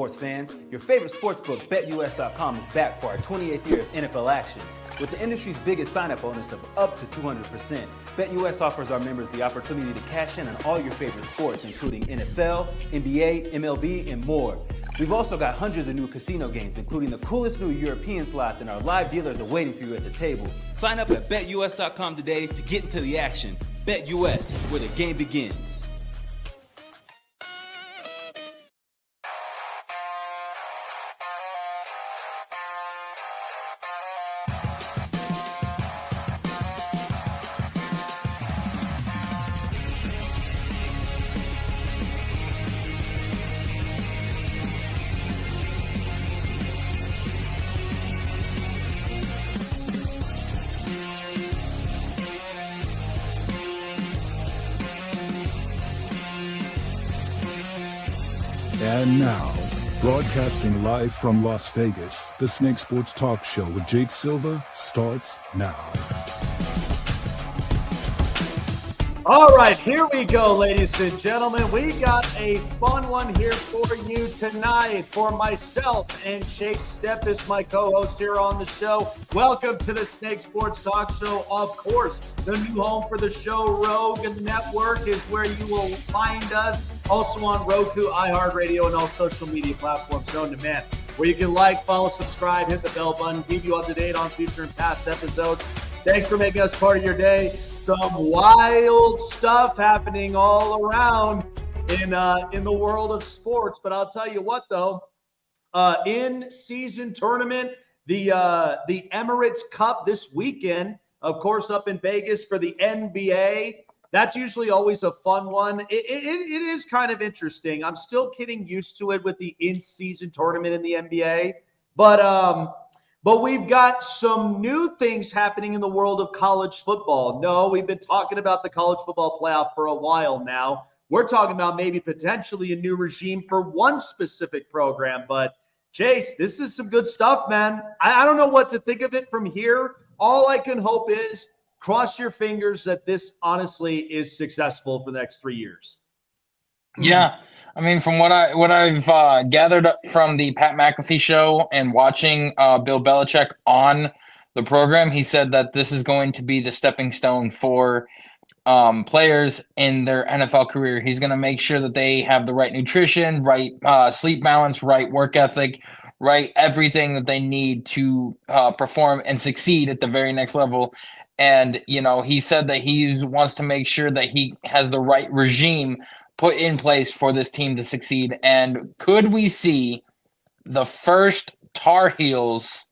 sports fans. Your favorite sportsbook, BetUS.com, is back for our 28th year of NFL action. With the industry's biggest sign-up bonus of up to 200%, BetUS offers our members the opportunity to cash in on all your favorite sports, including NFL, NBA, MLB, and more. We've also got hundreds of new casino games, including the coolest new European slots, and our live dealers are waiting for you at the table. Sign up at BetUS.com today to get into the action. BetUS, where the game begins. And now, broadcasting live from Las Vegas, the Snake Sports Talk Show with Jake Silva starts now. All right, here we go, ladies and gentlemen. We got a fun one here for you tonight. For myself and Chase Steppis, my co-host here on the show. Welcome to the Snake Sports Talk Show. Of course, the new home for the show, Rogue Network, is where you will find us. Also on Roku, iHeartRadio, and all social media platforms known to man, where you can like, follow, subscribe, hit the bell button, keep you up to date on future and past episodes. Thanks for making us part of your day. Some wild stuff happening all around in the world of sports. But I'll tell you what, though, in-season tournament, the Emirates Cup this weekend, of course, up in Vegas for the NBA. That's usually always a fun one. It is kind of interesting. I'm still getting used to it with the in-season tournament in the NBA. But we've got some new things happening in the world of college football. No, we've been talking about the college football playoff for a while now. We're talking about maybe potentially a new regime for one specific program. But, Chase, this is some good stuff, man. I don't know what to think of it from here. All I can hope is cross your fingers that this honestly is successful for the next 3 years. Yeah, I mean, from what I've gathered from the Pat McAfee show and watching Bill Belichick on the program, he said that this is going to be the stepping stone for players in their NFL career. He's going to make sure that they have the right nutrition, right sleep balance, right work ethic, right everything that they need to perform and succeed at the very next level. And, you know, he said that he wants to make sure that he has the right regime put in place for this team to succeed. And could we see the first Tar Heels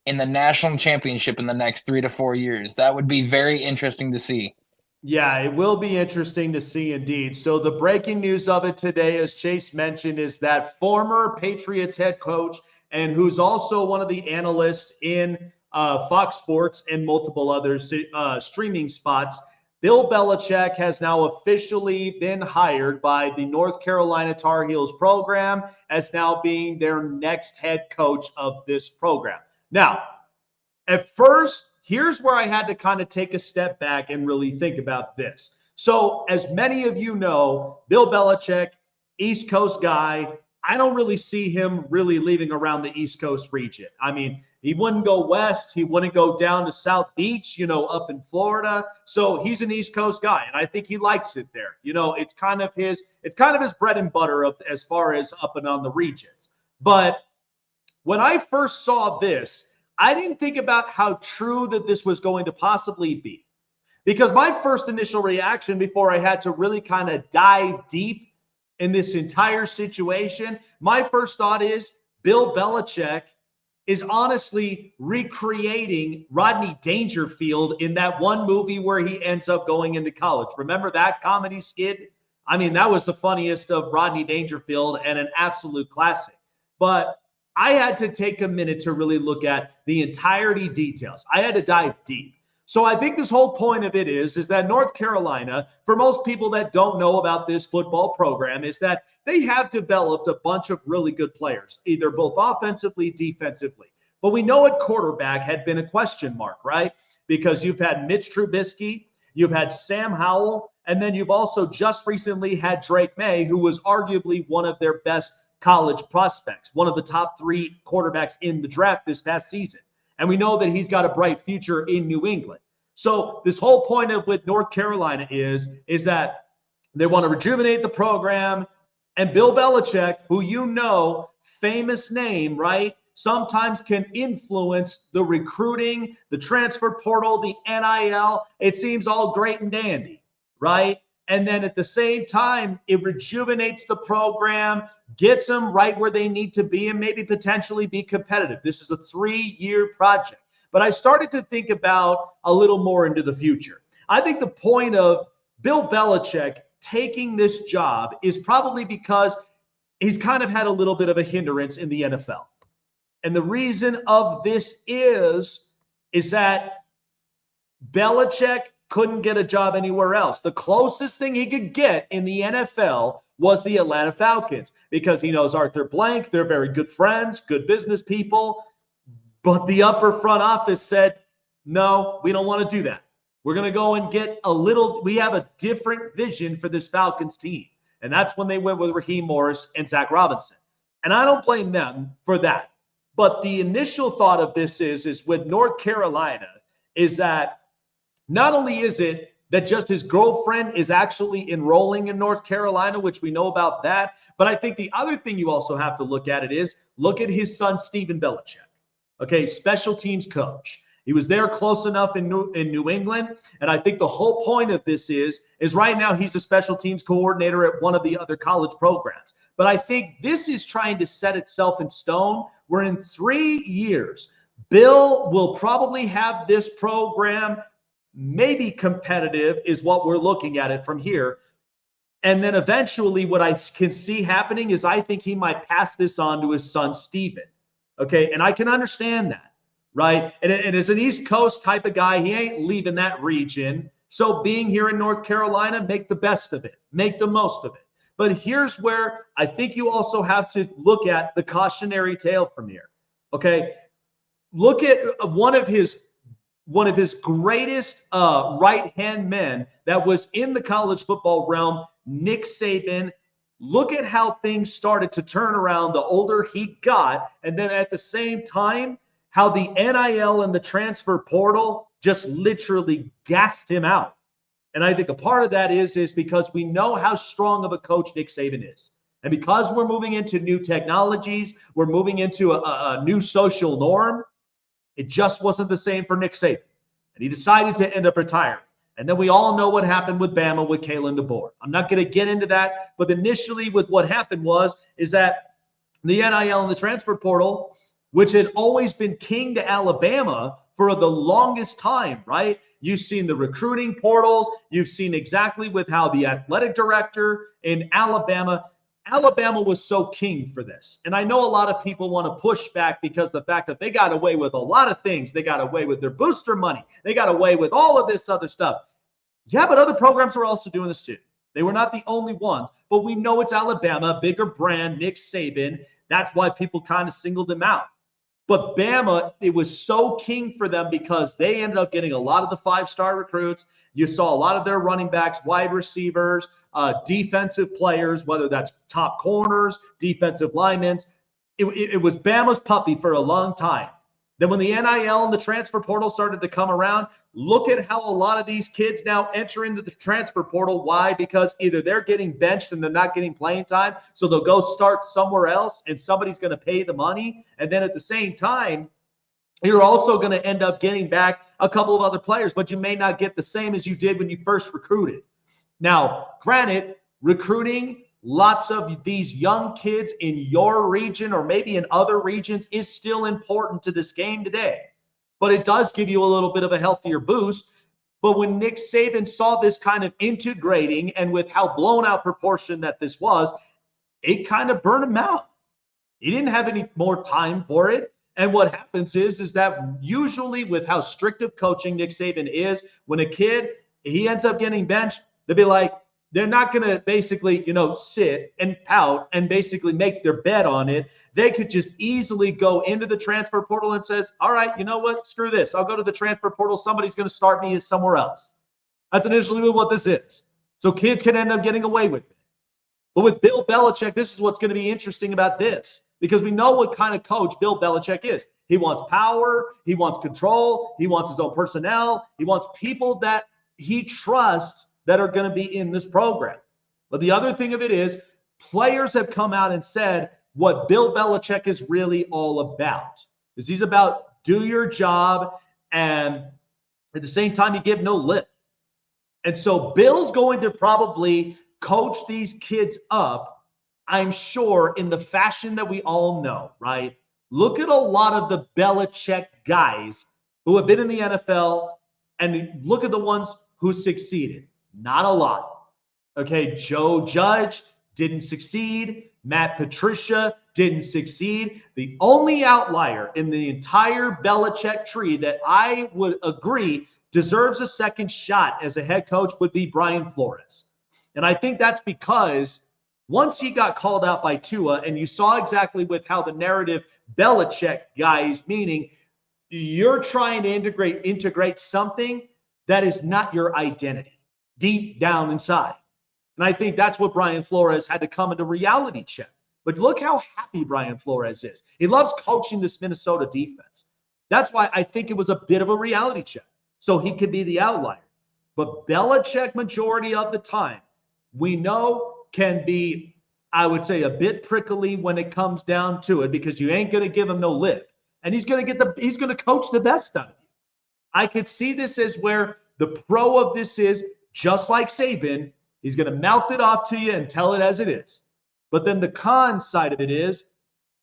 in the national championship in the next 3 to 4 years? That would be very interesting to see. Yeah, it will be interesting to see indeed. So the breaking news of it today, as Chase mentioned, is that former Patriots head coach and who's also one of the analysts in Fox Sports and multiple other streaming spots, Bill Belichick has now officially been hired by the North Carolina Tar Heels program as now being their next head coach of this program. Now, at first, here's where I had to kind of take a step back and really think about this. So, as many of you know, Bill Belichick, East Coast guy, I don't really see him really leaving around the East Coast region. I mean, he wouldn't go west. He wouldn't go down to South Beach, up in Florida. So he's an East Coast guy, and I think he likes it there. It's kind of his bread and butter as far as up and on the regions. But when I first saw this, I didn't think about how true that this was going to possibly be. Because my first initial reaction before I had to really kind of dive deep in this entire situation, my first thought is Bill Belichick is honestly recreating Rodney Dangerfield in that one movie where he ends up going into college. Remember that comedy skit? I mean, that was the funniest of Rodney Dangerfield and an absolute classic. But I had to take a minute to really look at the entirety details. I had to dive deep. So I think this whole point of it is that North Carolina, for most people that don't know about this football program, is that they have developed a bunch of really good players, either both offensively, defensively. But we know at quarterback had been a question mark, right? Because you've had Mitch Trubisky, you've had Sam Howell, and then you've also just recently had Drake May, who was arguably one of their best college prospects, one of the top 3 quarterbacks in the draft this past season. And we know that he's got a bright future in New England. So this whole point of with North Carolina is that they want to rejuvenate the program. And Bill Belichick, who you know, famous name, right, sometimes can influence the recruiting, the transfer portal, the NIL. It seems all great and dandy, right? And then at the same time, it rejuvenates the program, gets them right where they need to be, and maybe potentially be competitive. This is a 3-year project. But I started to think about a little more into the future. I think the point of Bill Belichick taking this job is probably because he's kind of had a little bit of a hindrance in the NFL. And the reason of this is that Belichick couldn't get a job anywhere else. The closest thing he could get in the NFL was the Atlanta Falcons because he knows Arthur Blank. They're very good friends, good business people. But the upper front office said, no, we don't want to do that. We're going to go and get we have a different vision for this Falcons team. And that's when they went with Raheem Morris and Zach Robinson. And I don't blame them for that. But the initial thought of this is with North Carolina is that not only is it that just his girlfriend is actually enrolling in North Carolina, which we know about that, but I think the other thing you also have to look at look at his son, Stephen Belichick. Okay, special teams coach. He was there close enough in New England. And I think the whole point of this is right now he's a special teams coordinator at one of the other college programs. But I think this is trying to set itself in stone where in 3 years, Bill will probably have this program maybe competitive is what we're looking at it from here. And then eventually what I can see happening is I think he might pass this on to his son, Steven. Okay, and I can understand that, right? And as an East Coast type of guy, he ain't leaving that region. So being here in North Carolina, make the best of it. Make the most of it. But here's where I think you also have to look at the cautionary tale from here. Okay, look at one of his greatest right-hand men that was in the college football realm, Nick Saban. Look at how things started to turn around the older he got. And then at the same time, how the NIL and the transfer portal just literally gassed him out. And I think a part of that is because we know how strong of a coach Nick Saban is. And because we're moving into new technologies, we're moving into a new social norm, it just wasn't the same for Nick Saban. And he decided to end up retiring. And then we all know what happened with Bama with Kalen DeBoer. I'm not going to get into that, but initially with what happened is that the NIL and the transfer portal, which had always been king to Alabama for the longest time, right? You've seen the recruiting portals. You've seen exactly with how the athletic director in Alabama was so king for this. And I know a lot of people want to push back because the fact that they got away with a lot of things. They got away with their booster money. They got away with all of this other stuff. Yeah, but other programs are also doing this too. They were not the only ones. But we know it's Alabama, bigger brand, Nick Saban. That's why people kind of singled him out. But Bama, it was so king for them because they ended up getting a lot of the 5-star recruits. You saw a lot of their running backs, wide receivers, defensive players, whether that's top corners, defensive linemen. It was Bama's puppy for a long time. Then when the NIL and the transfer portal started to come around, look at how a lot of these kids now enter into the transfer portal. Why? Because either they're getting benched and they're not getting playing time, so they'll go start somewhere else and somebody's going to pay the money. And then at the same time, you're also going to end up getting back a couple of other players, but you may not get the same as you did when you first recruited. Now, granted, recruiting lots of these young kids in your region or maybe in other regions is still important to this game today. But it does give you a little bit of a healthier boost. But when Nick Saban saw this kind of integrating and with how blown out proportion that this was, it kind of burned him out. He didn't have any more time for it. And what happens is that usually with how strict of coaching Nick Saban is, when a kid, he ends up getting benched, they'll be like, they're not going to basically, sit and pout and basically make their bet on it. They could just easily go into the transfer portal and says, all right, you know what? Screw this. I'll go to the transfer portal. Somebody's going to start me somewhere else. That's initially what this is. So kids can end up getting away with it. But with Bill Belichick, this is what's going to be interesting about this, because we know what kind of coach Bill Belichick is. He wants power. He wants control. He wants his own personnel. He wants people that he trusts that are going to be in this program. But the other thing of it is, players have come out and said what Bill Belichick is really all about. Is he's about do your job, and at the same time, you give no lip. And so Bill's going to probably coach these kids up, I'm sure, in the fashion that we all know, right? Look at a lot of the Belichick guys who have been in the NFL, and look at the ones who succeeded. Not a lot. Okay, Joe Judge didn't succeed. Matt Patricia didn't succeed. The only outlier in the entire Belichick tree that I would agree deserves a second shot as a head coach would be Brian Flores. And I think that's because once he got called out by Tua, and you saw exactly with how the narrative Belichick guys, meaning you're trying to integrate something that is not your identity deep down inside. And I think that's what Brian Flores had to come into reality check. But look how happy Brian Flores is. He loves coaching this Minnesota defense. That's why I think it was a bit of a reality check, so he could be the outlier. But Belichick, majority of the time, we know can be, I would say, a bit prickly when it comes down to it, because you ain't going to give him no lip. And he's going to coach the best out of you. I could see this as where the pro of this is, just like Saban, he's going to mouth it off to you and tell it as it is. But then the con side of it is,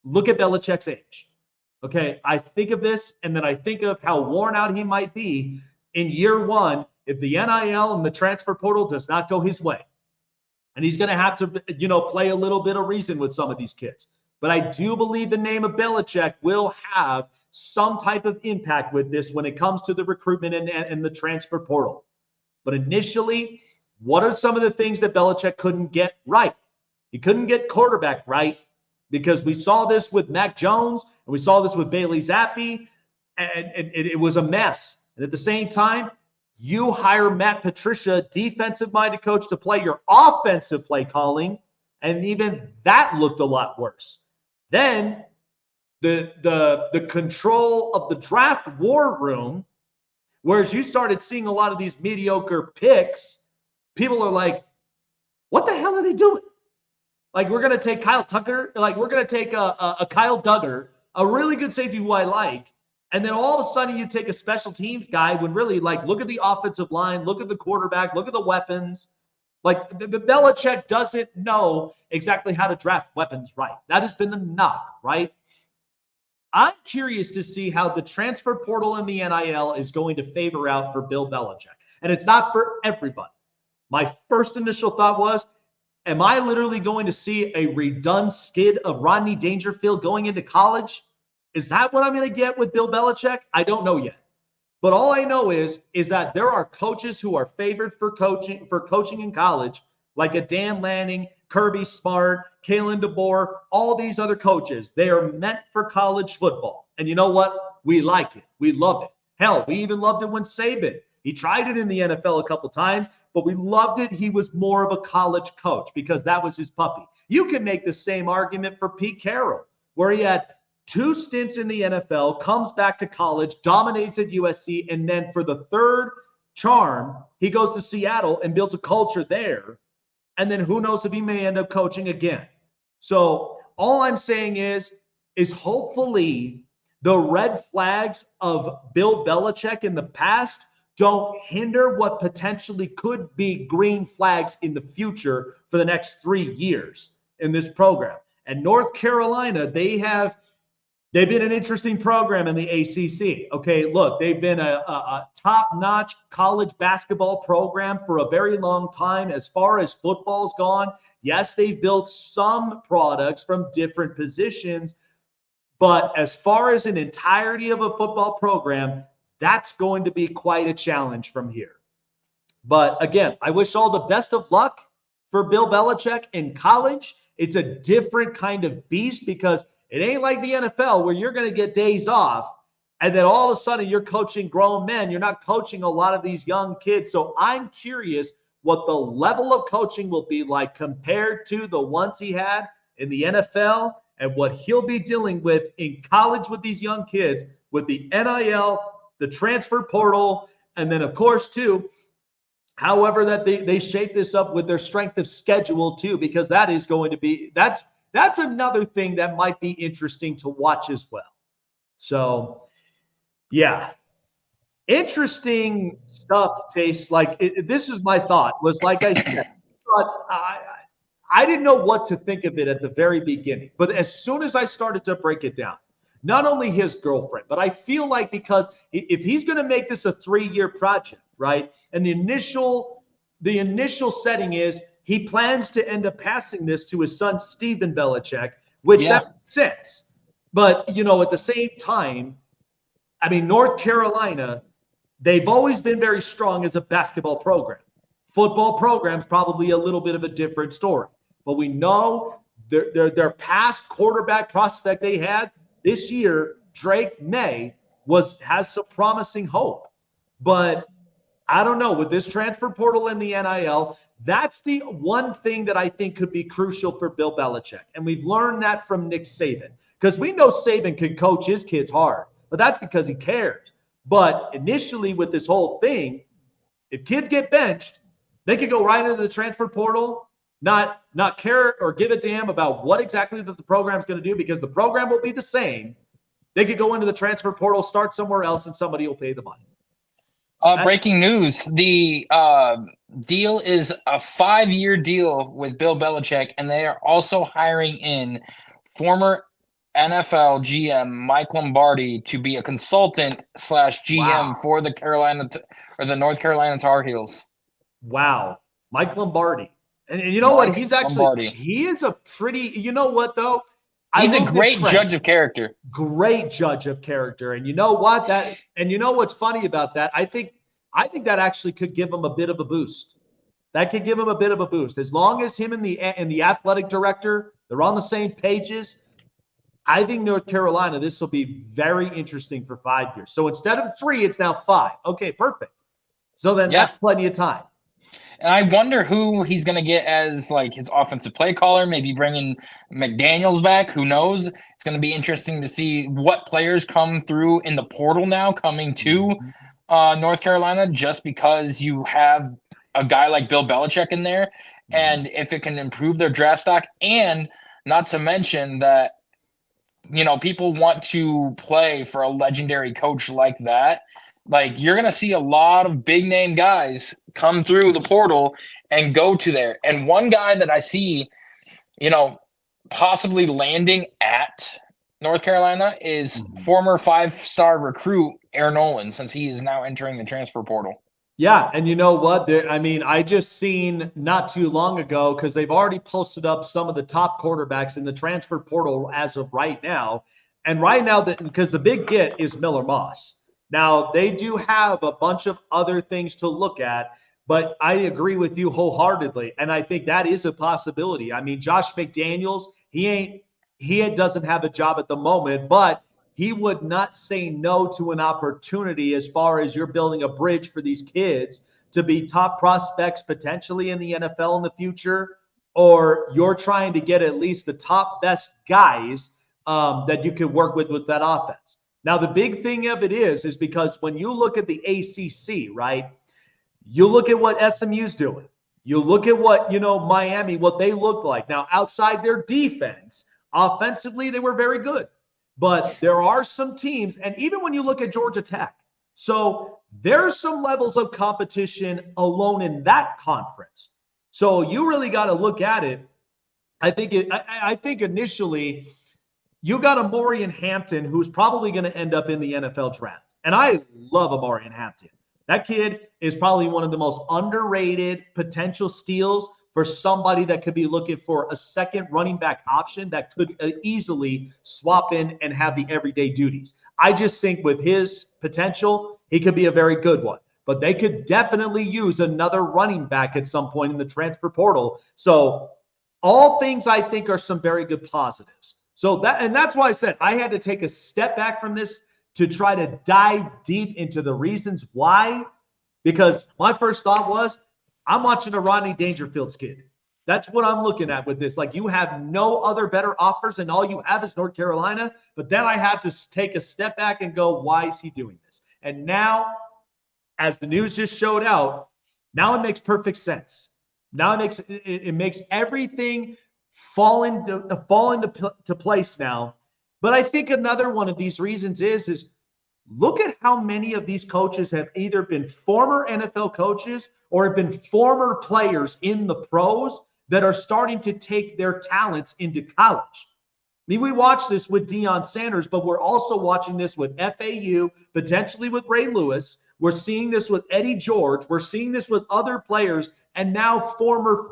look at Belichick's age. Okay, I think of this, and then I think of how worn out he might be in year one if the NIL and the transfer portal does not go his way. And he's going to have to, play a little bit of reason with some of these kids. But I do believe the name of Belichick will have some type of impact with this when it comes to the recruitment and the transfer portal. But initially, what are some of the things that Belichick couldn't get right? He couldn't get quarterback right, because we saw this with Mac Jones, and we saw this with Bailey Zappi, and it was a mess. And at the same time, you hire Matt Patricia, defensive-minded coach, to play your offensive play calling, and even that looked a lot worse. Then the control of the draft war room, whereas you started seeing a lot of these mediocre picks, people are like, what the hell are they doing? Like, we're going to take Kyle Tucker, like we're going to take a Kyle Duggar, a really good safety who I like, and then all of a sudden you take a special teams guy when really, like, look at the offensive line, look at the quarterback, look at the weapons. Like, Belichick doesn't know exactly how to draft weapons right. That has been the knock, right? I'm curious to see how the transfer portal in the NIL is going to favor out for Bill Belichick. And it's not for everybody. My first initial thought was, am I literally going to see a redone skid of Rodney Dangerfield going into college? Is that what I'm going to get with Bill Belichick? I don't know yet. But all I know is that there are coaches who are favored for coaching in college, like a Dan Lanning, Kirby Smart, Kalen DeBoer, all these other coaches. They are meant for college football. And you know what? We like it. We love it. Hell, we even loved it when Saban. He tried it in the NFL a couple times, but we loved it. He was more of a college coach because that was his puppy. You can make the same argument for Pete Carroll, where he had 2 stints in the NFL, comes back to college, dominates at USC, and then for the third charm, he goes to Seattle and builds a culture there. And then who knows if he may end up coaching again. So all I'm saying is hopefully the red flags of Bill Belichick in the past don't hinder what potentially could be green flags in the future for the next 3 years in this program. And North Carolina, they've been an interesting program in the ACC. Okay, look, they've been a top-notch college basketball program for a very long time. As far as football's gone, yes, they've built some products from different positions, but as far as an entirety of a football program, that's going to be quite a challenge from here. But again, I wish all the best of luck for Bill Belichick in college. It's a different kind of beast because it ain't like the NFL where you're going to get days off and then all of a sudden you're coaching grown men. You're not coaching a lot of these young kids. So I'm curious what the level of coaching will be like compared to the ones he had in the NFL and what he'll be dealing with in college with these young kids, with the NIL, the transfer portal, and then, of course, too, however that they shape this up with their strength of schedule, too, because that is going to be – that's another thing that might be interesting to watch as well. So, yeah. Interesting stuff, Chase. Like, this is my thought, was like I said, I didn't know what to think of it at the very beginning. But as soon as I started to break it down, not only his girlfriend, but I feel like because if he's going to make this a 3-year project, right, and the initial setting is he plans to end up passing this to his son, Steven Belichick, which that makes sense. But, you know, at the same time, I mean, North Carolina, they've always been very strong as a basketball program. Football program's probably a little bit of a different story. But we know their past quarterback prospect they had this year, Drake May, has some promising hope. But I don't know. With this transfer portal and the NIL, that's the one thing that I think could be crucial for Bill Belichick. And we've learned that from Nick Saban. Because we know Saban can coach his kids hard, but that's because he cares. But initially with this whole thing, if kids get benched, they could go right into the transfer portal, not care or give a damn about what exactly that the program's going to do, because the program will be the same. They could go into the transfer portal, start somewhere else, and somebody will pay the money. Breaking news. The deal is a 5-year deal with Bill Belichick, and they are also hiring in former NFL GM Mike Lombardi to be a consultant / GM for the North Carolina Tar Heels. Wow. Mike Lombardi. And you know what? He's actually Lombardi. He is a pretty, you know what though? He's a great judge of character. Great judge of character. And you know what? And you know what's funny about that? I think that actually could give him a bit of a boost. That could give him a bit of a boost. As long as him and the athletic director, they're on the same pages, I think North Carolina, this will be very interesting for 5 years. So instead of 3, it's now 5. Okay, perfect. So then that's plenty of time. And I wonder who he's going to get as like his offensive play caller, maybe bringing McDaniels back. Who knows? It's going to be interesting to see what players come through in the portal now coming to North Carolina, just because you have a guy like Bill Belichick in there. And if it can improve their draft stock, and not to mention that, you know, people want to play for a legendary coach like that. Like, you're going to see a lot of big name guys come through the portal and go to there. And one guy that I see, you know, possibly landing at North Carolina is former 5-star recruit Aaron Nolan, since he is now entering the transfer portal. Yeah, and you know what? I just seen not too long ago, because they've already posted up some of the top quarterbacks in the transfer portal as of right now. And right now, because the big get is Miller Moss. Now, they do have a bunch of other things to look at, but I agree with you wholeheartedly, and I think that is a possibility. I mean, Josh McDaniels, he doesn't have a job at the moment, but he would not say no to an opportunity as far as you're building a bridge for these kids to be top prospects potentially in the NFL in the future, or you're trying to get at least the top best guys that you can work with that offense. Now, the big thing of it is because when you look at the ACC, right, you look at what SMU's doing. You look at what, you know, Miami, what they look like. Now, outside their defense, offensively, they were very good. But there are some teams, and even when you look at Georgia Tech, so there's some levels of competition alone in that conference. So you really got to look at it. I think initially you got Amorian Hampton, who's probably going to end up in the NFL draft. And I love Amorian Hampton. That kid is probably one of the most underrated potential steals for somebody that could be looking for a second running back option that could easily swap in and have the everyday duties. I just think with his potential, he could be a very good one. But they could definitely use another running back at some point in the transfer portal. So all things I think are some very good positives. So that's why I said I had to take a step back from this to try to dive deep into the reasons why, because my first thought was, I'm watching a Rodney Dangerfield skid. That's what I'm looking at with this. Like, you have no other better offers, and all you have is North Carolina. But then I have to take a step back and go, why is he doing this? And now, as the news just showed out, now it makes perfect sense. Now it makes everything fall into place now. But I think another one of these reasons is look at how many of these coaches have either been former NFL coaches or have been former players in the pros that are starting to take their talents into college. I mean, we watched this with Deion Sanders, but we're also watching this with FAU, potentially with Ray Lewis. We're seeing this with Eddie George. We're seeing this with other players, and now former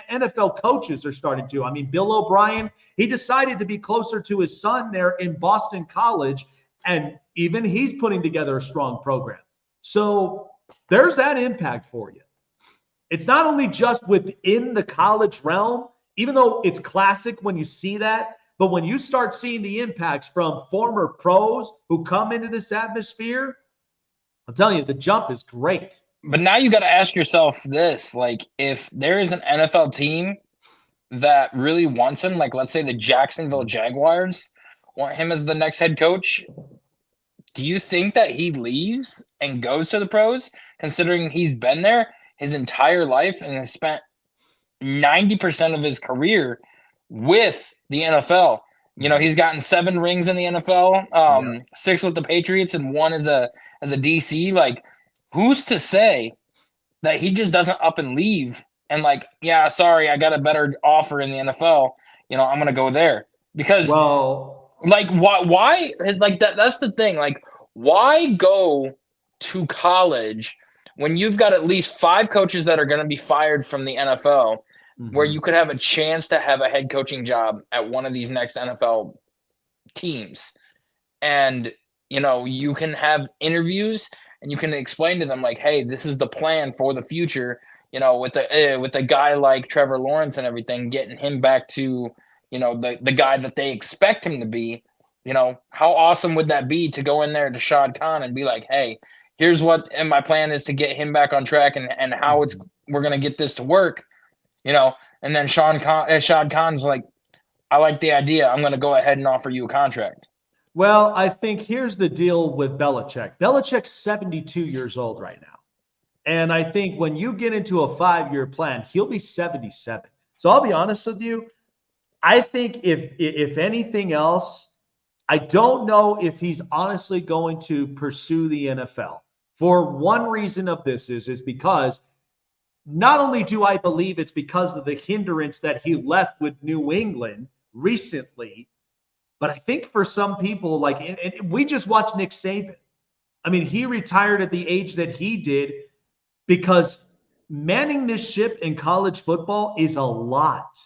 NFL coaches are starting to. I mean, Bill O'Brien, he decided to be closer to his son there in Boston College, and even he's putting together a strong program. So there's that impact for you. It's not only just within the college realm, even though it's classic when you see that, but when you start seeing the impacts from former pros who come into this atmosphere, I'm telling you, the jump is great. But now you got to ask yourself this, like, if there is an NFL team that really wants him, like let's say the Jacksonville Jaguars want him as the next head coach, do you think that he leaves and goes to the pros, considering he's been there his entire life and has spent 90% of his career with the NFL? You know, he's gotten 7 rings in the NFL, 6 with the Patriots and 1 as a DC. Like, who's to say that he just doesn't up and leave and like, yeah, sorry, I got a better offer in the NFL. You know, I'm going to go there. Because, like, why like that's the thing. Like, why go to college when you've got at least 5 coaches that are going to be fired from the NFL, where you could have a chance to have a head coaching job at one of these next NFL teams? And, you know, you can have interviews and you can explain to them like, hey, this is the plan for the future, you know, with a guy like Trevor Lawrence and everything, getting him back to, you know, the guy that they expect him to be. You know, how awesome would that be to go in there to Shad Khan and be like, hey, here's what, and my plan is to get him back on track and how we're going to get this to work, you know? And then Shad Khan's like, I like the idea. I'm going to go ahead and offer you a contract. Well, I think here's the deal with Belichick. Belichick's 72 years old right now. And I think when you get into a 5-year plan, he'll be 77. So I'll be honest with you. I think if anything else, I don't know if he's honestly going to pursue the NFL. For one reason of this is because not only do I believe it's because of the hindrance that he left with New England recently, but I think for some people, like, and we just watched Nick Saban. I mean, he retired at the age that he did because manning this ship in college football is a lot.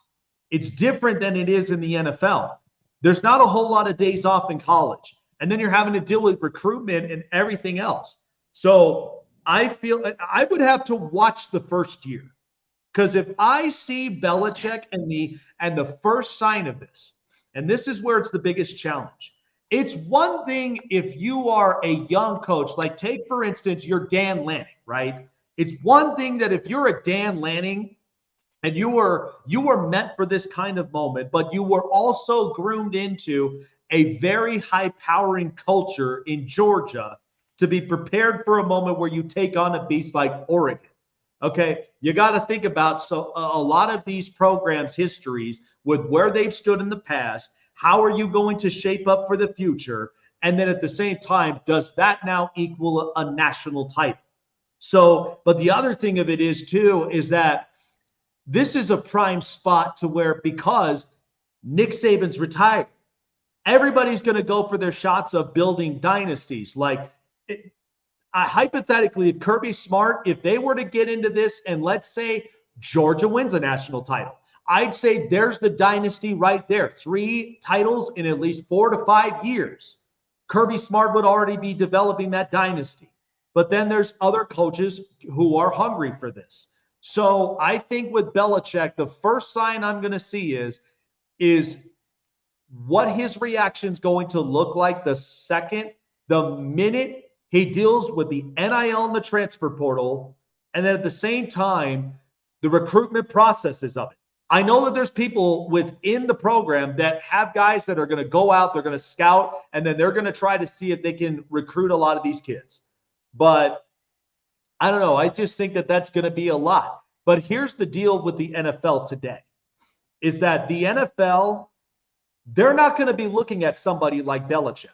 It's different than it is in the NFL. There's not a whole lot of days off in college. And then you're having to deal with recruitment and everything else. So I feel I would have to watch the first year. Because if I see Belichick and the first sign of this, and this is where it's the biggest challenge. It's one thing if you are a young coach, like take, for instance, you're Dan Lanning, right? It's one thing that if you're a Dan Lanning, and you were meant for this kind of moment, but you were also groomed into a very high-powering culture in Georgia to be prepared for a moment where you take on a beast like Oregon. Okay, you got to think about a lot of these programs' histories with where they've stood in the past. How are you going to shape up for the future? And then at the same time, does that now equal a national title? So, but the other thing of it is too, is that this is a prime spot to where, because Nick Saban's retired, everybody's going to go for their shots of building dynasties. Like, hypothetically, if Kirby Smart, if they were to get into this and let's say Georgia wins a national title, I'd say there's the dynasty right there. 3 titles in at least 4 to 5 years. Kirby Smart would already be developing that dynasty. But then there's other coaches who are hungry for this. So I think with Belichick, the first sign I'm going to see is what his reaction is going to look like the minute he deals with the NIL and the transfer portal And then at the same time, the recruitment processes of it. I know that there's people within the program that have guys that are going to go out, they're going to scout, and then they're going to try to see if they can recruit a lot of these kids. But I don't know. I just think that that's going to be a lot. But here's the deal with the NFL today, is that the NFL, they're not going to be looking at somebody like Belichick,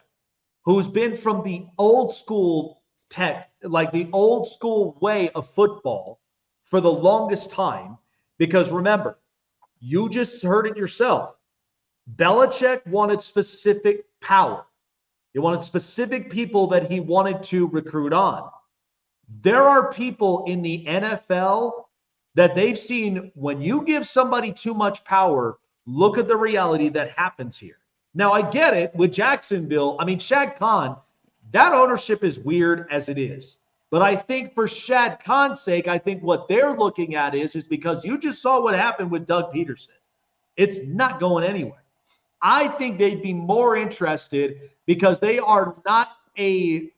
who's been from the old school tech, like the old school way of football for the longest time. Because remember, you just heard it yourself. Belichick wanted specific power. He wanted specific people that he wanted to recruit on. There are people in the NFL that they've seen when you give somebody too much power, look at the reality that happens here. Now, I get it with Jacksonville. I mean, Shad Khan, that ownership is weird as it is. But I think for Shad Khan's sake, I think what they're looking at is because you just saw what happened with Doug Peterson. It's not going anywhere. I think they'd be more interested because they're not an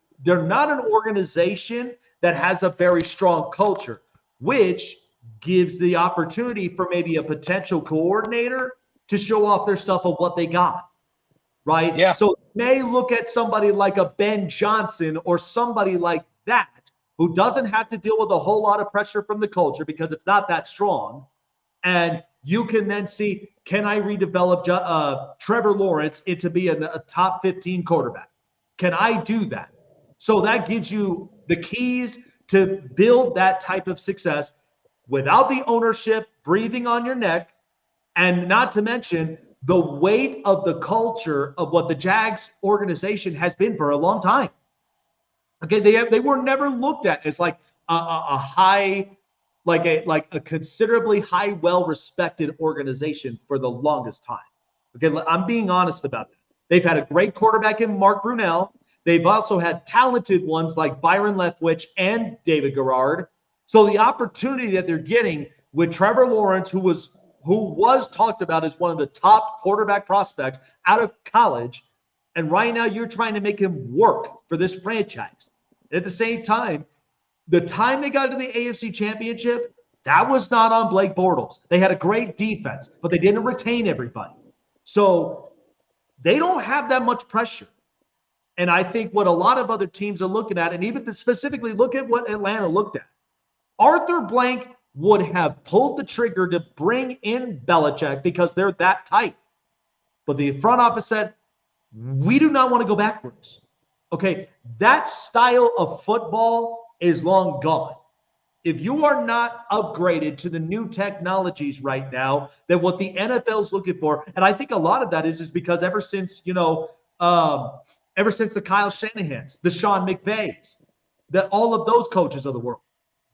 organization that has a very strong culture, which gives the opportunity for maybe a potential coordinator to show off their stuff of what they got, right? Yeah. So they look at somebody like a Ben Johnson or somebody like that who doesn't have to deal with a whole lot of pressure from the culture because it's not that strong. And you can then see, can I redevelop Trevor Lawrence into being a top 15 quarterback? Can I do that? So that gives you the keys to build that type of success without the ownership breathing on your neck, and not to mention the weight of the culture of what the Jags organization has been for a long time. Okay, they were never looked at as like a high, like a considerably high, well-respected organization for the longest time. Okay, I'm being honest about that. They've had a great quarterback in Mark Brunell. They've also had talented ones like Byron Leftwich and David Garrard. So the opportunity that they're getting with Trevor Lawrence, who was talked about as one of the top quarterback prospects out of college, and right now you're trying to make him work for this franchise. At the same time, the time they got to the AFC Championship, that was not on Blake Bortles. They had a great defense, but they didn't retain everybody. So they don't have that much pressure. And I think what a lot of other teams are looking at, and even specifically look at what Atlanta looked at. Arthur Blank would have pulled the trigger to bring in Belichick because they're that tight. But the front office said, we do not want to go backwards. Okay, that style of football is long gone. If you are not upgraded to the new technologies right now, then what the NFL is looking for, and I think a lot of that is because ever since the Kyle Shanahans, the Sean McVays, that all of those coaches of the world,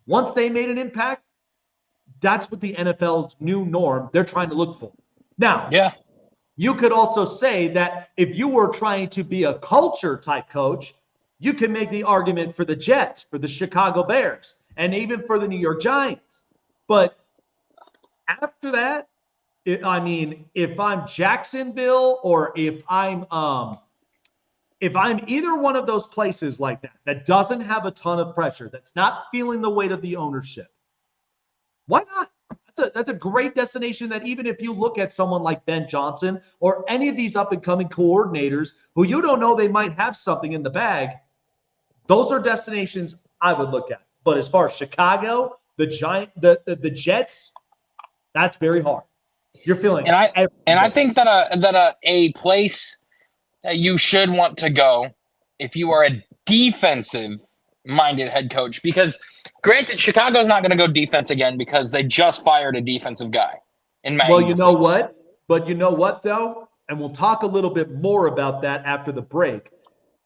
once they made an impact, that's what the NFL's new norm they're trying to look for. Now, Yeah. you could also say that if you were trying to be a culture type coach, you can make the argument for the Jets, for the Chicago Bears, and even for the New York Giants. But after that, if I'm Jacksonville or if I'm either one of those places like that doesn't have a ton of pressure, that's not feeling the weight of the ownership, why not? That's a great destination that even if you look at someone like Ben Johnson or any of these up-and-coming coordinators who you don't know they might have something in the bag, those are destinations I would look at. But as far as Chicago, the Jets, that's very hard. You're feeling I think that a place that you should want to go if you are a defensive-minded head coach, because granted, Chicago's not going to go defense again because they just fired a defensive guy in Matt. Well, you know what? But you know what, though? And we'll talk a little bit more about that after the break.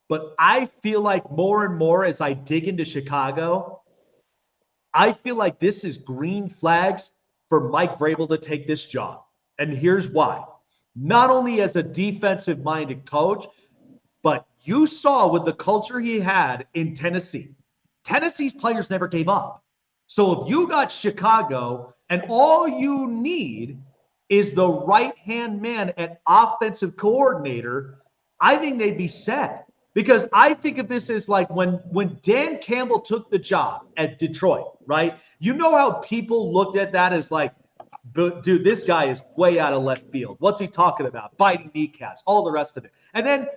But I feel like more and more as I dig into Chicago, I feel like this is green flags for Mike Vrabel to take this job. And here's why. Not only as a defensive-minded coach, but you saw with the culture he had in Tennessee. Tennessee's players never gave up. So if you got Chicago and all you need is the right-hand man at offensive coordinator, I think they'd be set. Because I think of this as like when Dan Campbell took the job at Detroit, right? You know how people looked at that as like, dude, this guy is way out of left field. What's he talking about? Biting kneecaps, all the rest of it. And then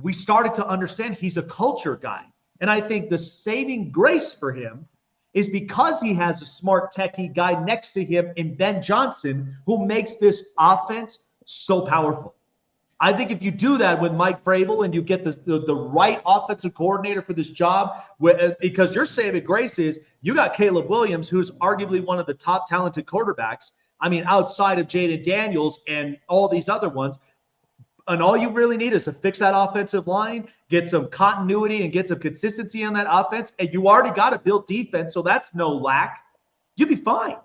we started to understand he's a culture guy. And I think the saving grace for him is because he has a smart techie guy next to him in Ben Johnson, who makes this offense so powerful. I think if you do that with Mike Vrabel and you get the right offensive coordinator for this job, because your saving grace is you got Caleb Williams, who's arguably one of the top talented quarterbacks. I mean, outside of Jaden Daniels and all these other ones. And all you really need is to fix that offensive line, get some continuity and get some consistency on that offense. And you already got to build defense, so that's no lack. You'll be fine.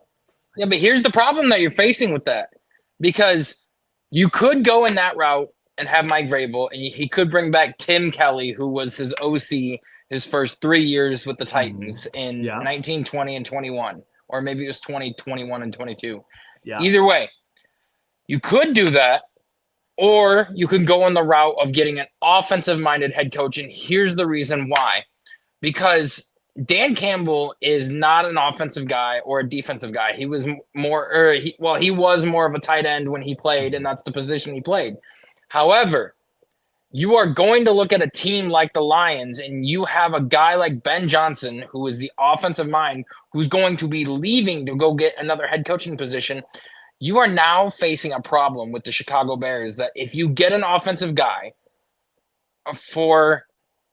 Yeah, but here's the problem that you're facing with that. Because you could go in that route and have Mike Vrabel, and he could bring back Tim Kelly, who was his OC his first 3 years with the Titans in 19, 20, and 21. Or maybe it was 20, 21, and 22. Yeah. Either way, you could do that. Or you can go on the route of getting an offensive-minded head coach, and here's the reason why. Because Dan Campbell is not an offensive guy or a defensive guy. He was more – he was more of a tight end when he played, and that's the position he played. However, you are going to look at a team like the Lions, and you have a guy like Ben Johnson, who is the offensive mind, who's going to be leaving to go get another head coaching position. You are now facing a problem with the Chicago Bears that if you get an offensive guy for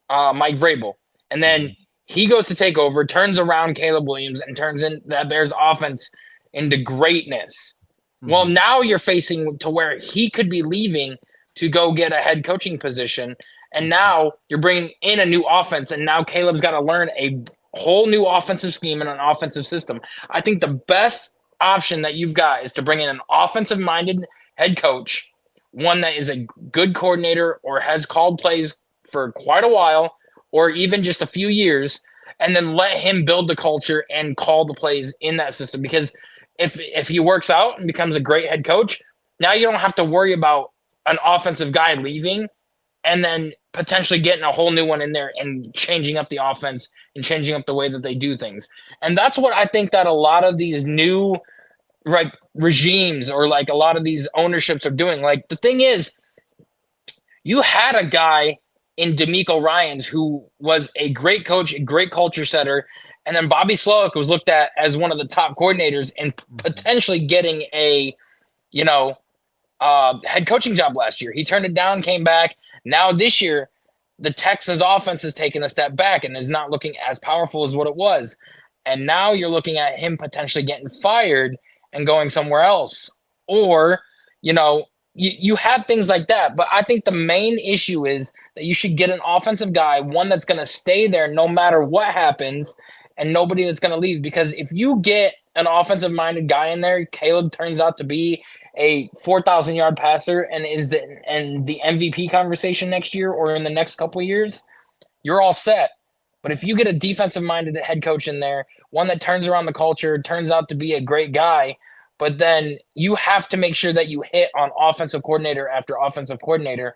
Mike Vrabel, and then he goes to take over, turns around Caleb Williams, and turns in that Bears offense into greatness. Well, now you're facing to where he could be leaving to go get a head coaching position, and now you're bringing in a new offense, and now Caleb's got to learn a whole new offensive scheme and an offensive system. I think the best option that you've got is to bring in an offensive-minded head coach, one that is a good coordinator or has called plays for quite a while or even just a few years, and then let him build the culture and call the plays in that system. Because if he works out and becomes a great head coach, now you don't have to worry about an offensive guy leaving and then potentially getting a whole new one in there and changing up the offense and changing up the way that they do things. And that's what I think that a lot of these new regimes or like a lot of these ownerships are doing. Like the thing is, you had a guy in DeMeco Ryans who was a great coach, a great culture setter, and then Bobby Slowick was looked at as one of the top coordinators and potentially getting a, head coaching job last year. He turned it down, came back. Now this year, the Texans offense has taken a step back and is not looking as powerful as what it was. And now you're looking at him potentially getting fired and going somewhere else. Or, you have things like that. But I think the main issue is that you should get an offensive guy, one that's going to stay there no matter what happens, and nobody that's going to leave. Because if you get an offensive-minded guy in there, Caleb turns out to be a 4,000-yard passer and is in the MVP conversation next year or in the next couple of years, you're all set. But if you get a defensive-minded head coach in there, one that turns around the culture, turns out to be a great guy, but then you have to make sure that you hit on offensive coordinator after offensive coordinator.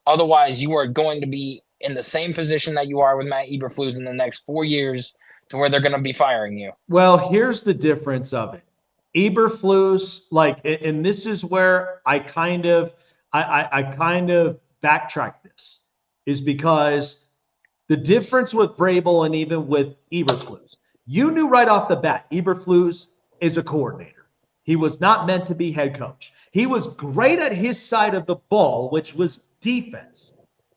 Otherwise, you are going to be in the same position that you are with Matt Eberflus in the next 4 years to where they're going to be firing you. Well, here's the difference of it. Eberflus, and this is where I kind of backtrack this, is because the difference with Vrabel and even with Eberflus, you knew right off the bat, Eberflus is a coordinator. He was not meant to be head coach. He was great at his side of the ball, which was defense.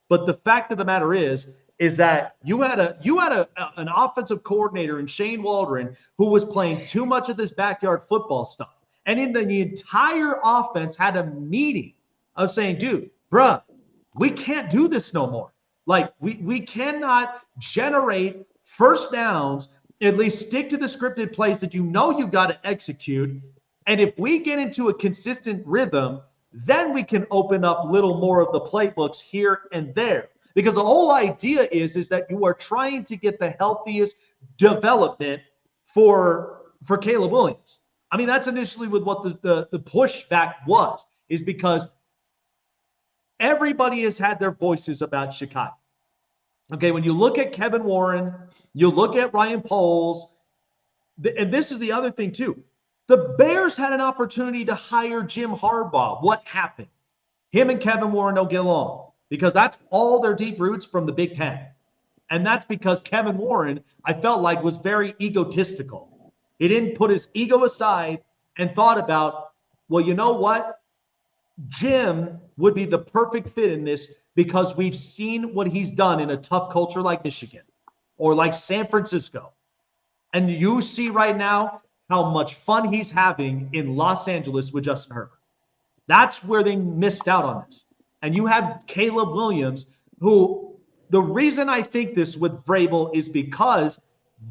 But the fact of the matter is that you had an offensive coordinator in Shane Waldron who was playing too much of this backyard football stuff. And in the entire offense had a meeting of saying, dude, bruh, we can't do this no more. Like, we cannot generate first downs, at least stick to the scripted plays that you got to execute. And if we get into a consistent rhythm, then we can open up a little more of the playbooks here and there. Because the whole idea is that you are trying to get the healthiest development for Caleb Williams. I mean, that's initially with what the pushback was, is because everybody has had their voices about Chicago. Okay, when you look at Kevin Warren, you look at Ryan Poles, and this is the other thing too. The Bears had an opportunity to hire Jim Harbaugh. What happened? Him and Kevin Warren don't get along because that's all their deep roots from the Big Ten. And that's because Kevin Warren, I felt like, was very egotistical. He didn't put his ego aside and thought about, well, you know what? Jim would be the perfect fit in this because we've seen what he's done in a tough culture like Michigan or like San Francisco. And you see right now how much fun he's having in Los Angeles with Justin Herbert. That's where they missed out on this. And you have Caleb Williams, who the reason I think this with Vrabel is because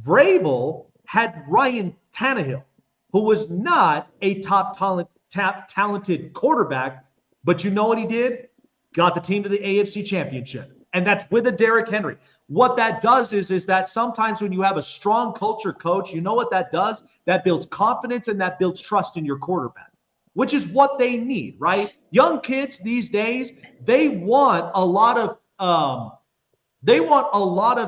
Vrabel had Ryan Tannehill, who was not a talented quarterback, but you know what he did? Got the team to the AFC Championship. And that's with a Derrick Henry. What that does is that sometimes when you have a strong culture coach, you know what that does? That builds confidence and that builds trust in your quarterback, which is what they need, right? Young kids these days, they want a lot of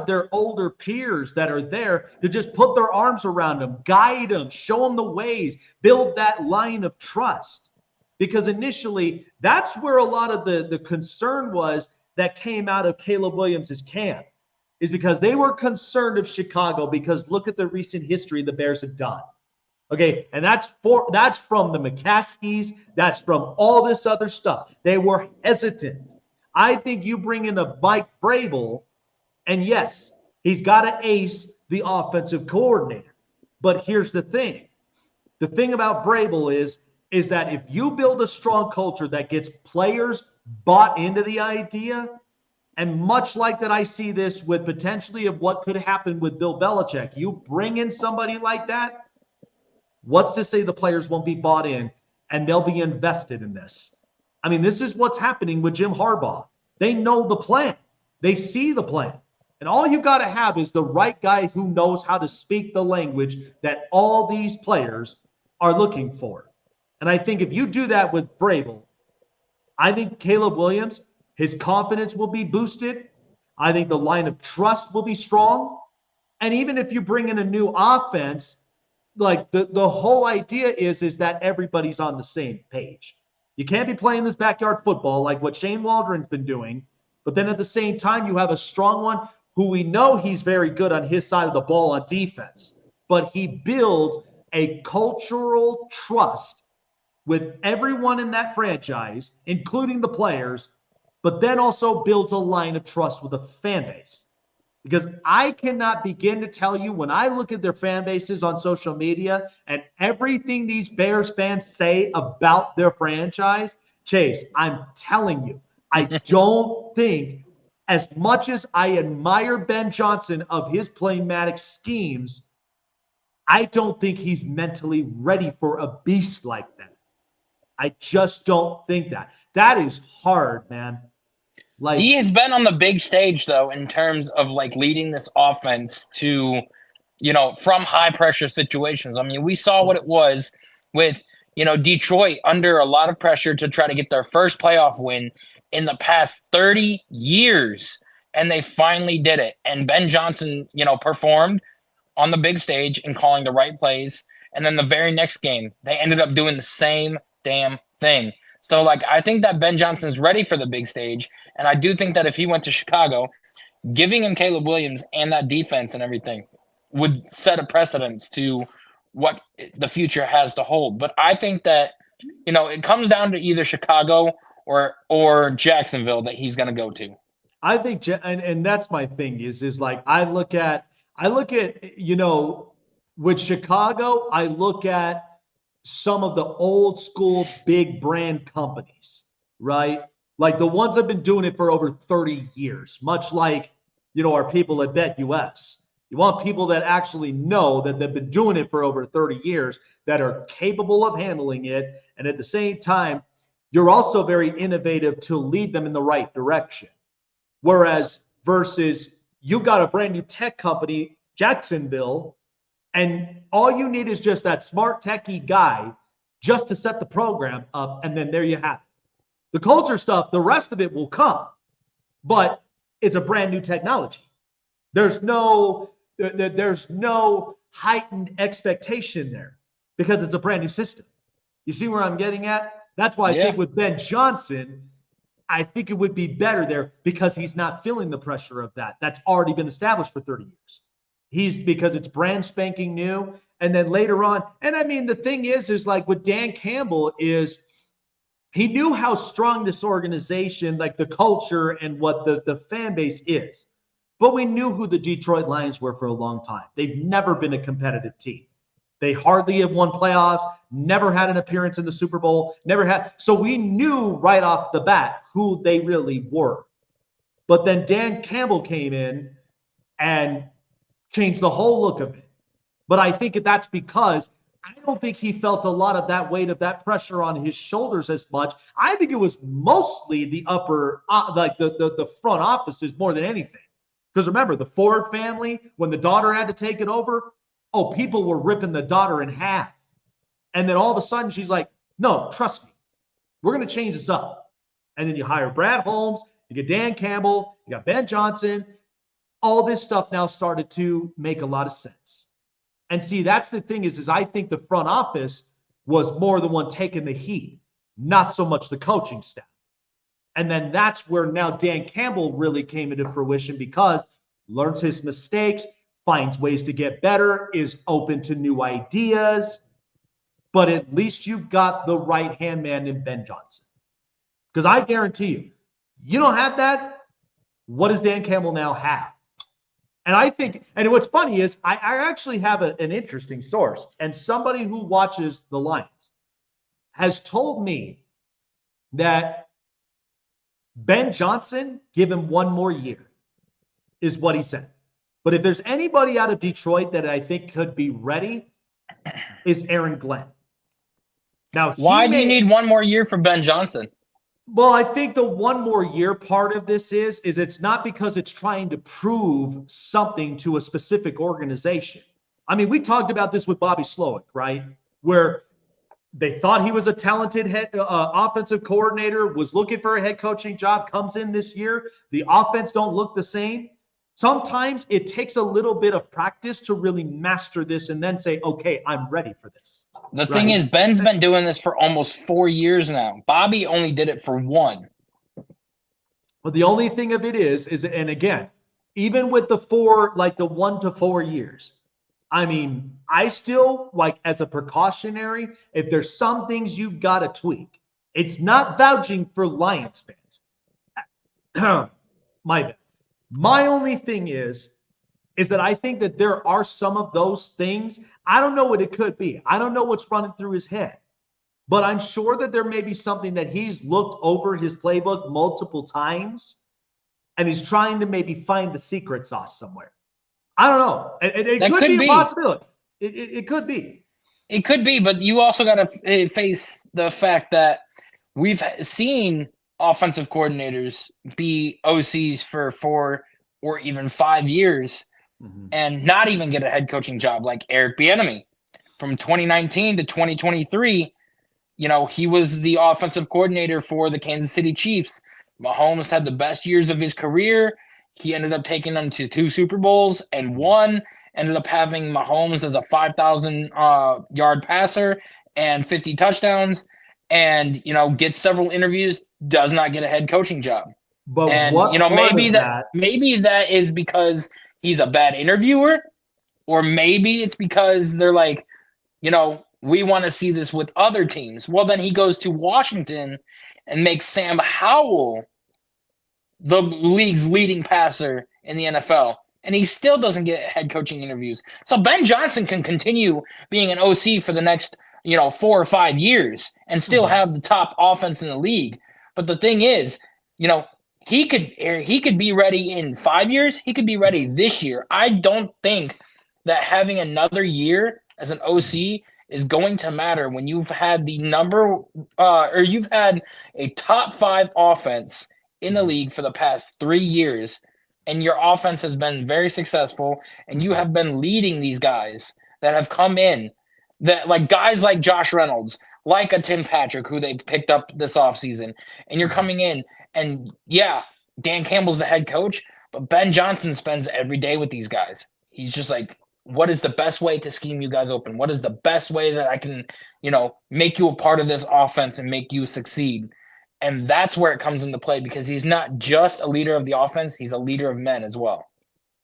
their older peers that are there to just put their arms around them, guide them, show them the ways, build that line of trust. Because initially, that's where a lot of the concern was that came out of Caleb Williams' camp, is because they were concerned of Chicago because look at the recent history the Bears have done. Okay, and that's from the McCaskies, that's from all this other stuff. They were hesitant. I think you bring in a Mike Vrabel, and yes, he's got to ace the offensive coordinator. But here's the thing. The thing about Vrabel is that if you build a strong culture that gets players bought into the idea, and much like that I see this with potentially of what could happen with Bill Belichick, you bring in somebody like that, what's to say the players won't be bought in and they'll be invested in this? I mean, this is what's happening with Jim Harbaugh. They know the plan. They see the plan. And all you got to have is the right guy who knows how to speak the language that all these players are looking for. And I think if you do that with Vrabel, I think Caleb Williams, his confidence will be boosted. I think the line of trust will be strong. And even if you bring in a new offense, like the whole idea is that everybody's on the same page. You can't be playing this backyard football like what Shane Waldron's been doing, but then at the same time, you have a strong one who we know he's very good on his side of the ball on defense, but he builds a cultural trust with everyone in that franchise, including the players, but then also builds a line of trust with the fan base. Because I cannot begin to tell you when I look at their fan bases on social media and everything these Bears fans say about their franchise, Chase, I'm telling you, I don't think, as much as I admire Ben Johnson of his playmatic schemes, I don't think he's mentally ready for a beast like that. I just don't think that. That is hard, man. Like, he has been on the big stage, though, in terms of, like, leading this offense to, you know, from high-pressure situations. I mean, we saw what it was with, you know, Detroit under a lot of pressure to try to get their first playoff win in the past 30 years, and they finally did it. And Ben Johnson, you know, performed on the big stage and calling the right plays. And then the very next game, they ended up doing the same damn thing. So, like, I think that Ben Johnson's ready for the big stage. And I do think that if he went to Chicago, giving him Caleb Williams and that defense and everything would set a precedence to what the future has to hold. But I think that, you know, it comes down to either Chicago or Jacksonville that he's going to go to. I think, and that's my thing is like, I look at, you know, with Chicago, I look at some of the old school big brand companies, right? Like the ones that have been doing it for over 30 years, much like, you know, our people at BetUS. You want people that actually know that they've been doing it for over 30 years, that are capable of handling it. And at the same time, you're also very innovative to lead them in the right direction. Whereas versus you got a brand new tech company, Jacksonville, and all you need is just that smart techie guy just to set the program up, and then there you have it. The culture stuff, the rest of it will come. But it's a brand new technology. There's no heightened expectation there because it's a brand new system. You see where I'm getting at? That's why I think with Ben Johnson, I think it would be better there because he's not feeling the pressure of that. That's already been established for 30 years. Because it's brand spanking new. And then later on, and I mean, the thing is like with Dan Campbell is he knew how strong this organization, like the culture and what the fan base is. But we knew who the Detroit Lions were for a long time. They've never been a competitive team. They hardly have won playoffs, never had an appearance in the Super Bowl, never had. So we knew right off the bat who they really were. But then Dan Campbell came in and changed the whole look of it. But I think that's because I don't think he felt a lot of that weight of that pressure on his shoulders as much. I think it was mostly the upper, like the front offices more than anything. Because remember, the Ford family, when the daughter had to take it over, people were ripping the daughter in half. And then all of a sudden she's like, no, trust me, we're going to change this up. And then you hire Brad Holmes, you get Dan Campbell, you got Ben Johnson. All this stuff now started to make a lot of sense. And see, that's the thing is I think the front office was more the one taking the heat, not so much the coaching staff. And then that's where now Dan Campbell really came into fruition because learns his mistakes, finds ways to get better, is open to new ideas. But at least you've got the right-hand man in Ben Johnson. Because I guarantee you don't have that. What does Dan Campbell now have? And I think, and what's funny is I actually have an interesting source. And somebody who watches the Lions has told me that Ben Johnson, give him one more year, is what he said. But if there's anybody out of Detroit that I think could be ready, is Aaron Glenn. Now, why do you need one more year for Ben Johnson? Well, I think the one more year part of this is it's not because it's trying to prove something to a specific organization. I mean, we talked about this with Bobby Slowick, right? Where they thought he was a talented offensive coordinator, was looking for a head coaching job, comes in this year. The offense don't look the same. Sometimes it takes a little bit of practice to really master this and then say, okay, I'm ready for this. The thing is, Ben's been doing this for almost 4 years now. Bobby only did it for 1. But the only thing of it is, and again, even with the 1 to 4 years, I mean, I still, like, as a precautionary, if there's some things you've got to tweak, it's not vouching for Lions fans. My bad. My only thing is that I think that there are some of those things. I don't know what it could be. I don't know what's running through his head. But I'm sure that there may be something that he's looked over his playbook multiple times, and he's trying to maybe find the secret sauce somewhere. I don't know. It could be a possibility. It could be. It could be, but you also got to face the fact that we've seen offensive coordinators be OCs for 4 or even 5 years and not even get a head coaching job, like Eric Bieniemy. From 2019 to 2023, he was the offensive coordinator for the Kansas City Chiefs. Mahomes had the best years of his career. He ended up taking them to 2 Super Bowls and 1. Ended up having Mahomes as a 5,000 yard passer and 50 touchdowns. And gets several interviews, does not get a head coaching job. But and what maybe that is because he's a bad interviewer, or maybe it's because they're like, we want to see this with other teams. Well, then he goes to Washington and makes Sam Howell the league's leading passer in the NFL. And he still doesn't get head coaching interviews. So Ben Johnson can continue being an OC for the next 4 or 5 years and still have the top offense in the league. But the thing is, he could be ready in 5 years. He could be ready this year. I don't think that having another year as an OC is going to matter when you've had you've had a top 5 offense in the league for the past 3 years, and your offense has been very successful, and you have been leading these guys that have come in. That, like, guys like Josh Reynolds, like a Tim Patrick, who they picked up this offseason, and you're coming in, and Dan Campbell's the head coach, but Ben Johnson spends every day with these guys. He's just like, what is the best way to scheme you guys open? What is the best way that I can, make you a part of this offense and make you succeed? And that's where it comes into play, because he's not just a leader of the offense, he's a leader of men as well.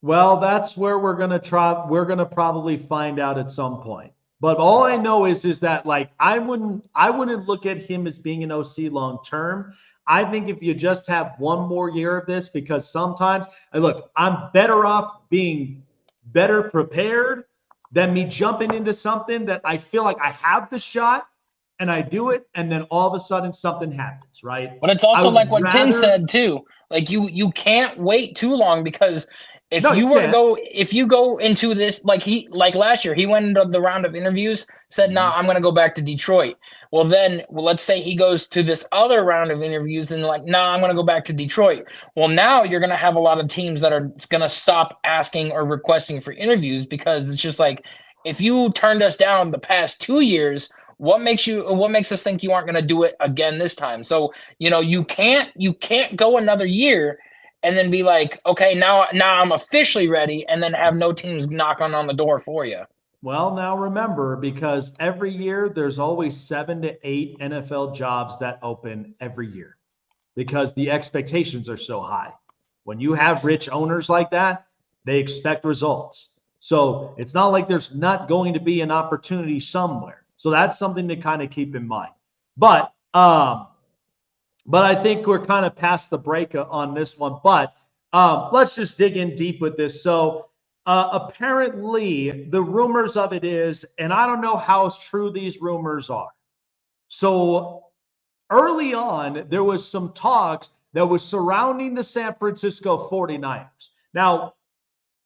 Well, that's where we're going to probably find out at some point. But all I know is that, like, I wouldn't look at him as being an OC long term. I think if you just have one more year of this, because sometimes, look, I'm better off being better prepared than me jumping into something that I feel like I have the shot and I do it, and then all of a sudden something happens, right? But it's also like what Tim said too. Like you can't wait too long, because if you go into this, like last year, he went into the round of interviews, said, "Nah, I'm going to go back to Detroit." Well, let's say he goes to this other round of interviews and like, "Nah, I'm going to go back to Detroit." Well, now you're going to have a lot of teams that are going to stop asking or requesting for interviews, because it's just like, if you turned us down the past 2 years, what makes us think you aren't going to do it again this time? So, you can't go another year and then be like, okay, now I'm officially ready, and then have no teams knocking on the door for you. Well, now remember, because every year there's always 7 to 8 NFL jobs that open every year, because the expectations are so high. When you have rich owners like that, they expect results. So it's not like there's not going to be an opportunity somewhere. So that's something to kind of keep in mind. But I think we're kind of past the break on this one. But let's just dig in deep with this. So apparently the rumors of it is, and I don't know how true these rumors are. So early on, there was some talks that was surrounding the San Francisco 49ers. Now,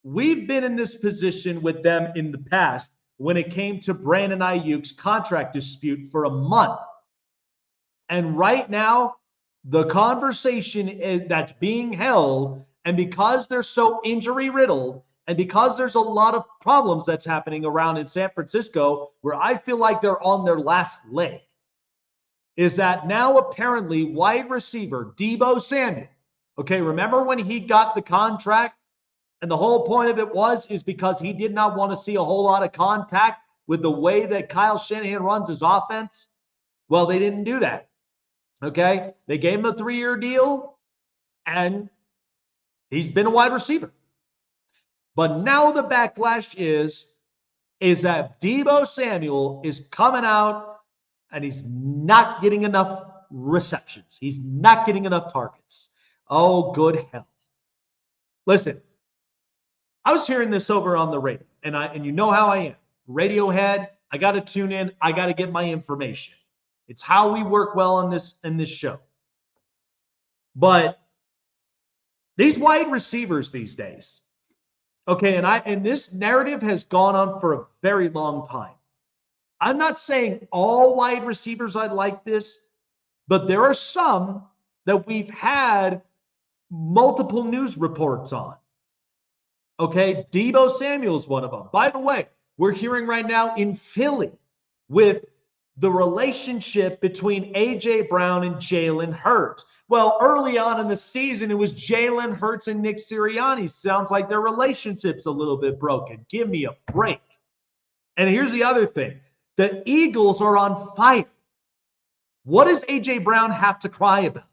we've been in this position with them in the past when it came to Brandon Ayuk's contract dispute for a month. And right now, the conversation that's being held, and because they're so injury riddled, and because there's a lot of problems that's happening around in San Francisco, where I feel like they're on their last leg, is that now apparently wide receiver Deebo Samuel, okay, remember when he got the contract? And the whole point of it is because he did not want to see a whole lot of contact with the way that Kyle Shanahan runs his offense. Well, they didn't do that. Okay. They gave him a 3-year deal, and he's been a wide receiver. But now the backlash is that Deebo Samuel is coming out and he's not getting enough receptions. He's not getting enough targets. Oh, good hell. Listen, I was hearing this over on the radio, and you know how I am. Radiohead, I got to tune in. I got to get my information. It's how we work well in this show. But these wide receivers these days, okay, and this narrative has gone on for a very long time. I'm not saying all wide receivers are like this, but there are some that we've had multiple news reports on. Okay, Deebo Samuel's one of them. By the way, we're hearing right now in Philly with the relationship between A.J. Brown and Jalen Hurts. Well, early on in the season, it was Jalen Hurts and Nick Sirianni. Sounds like their relationship's a little bit broken. Give me a break. And here's the other thing. The Eagles are on fire. What does A.J. Brown have to cry about?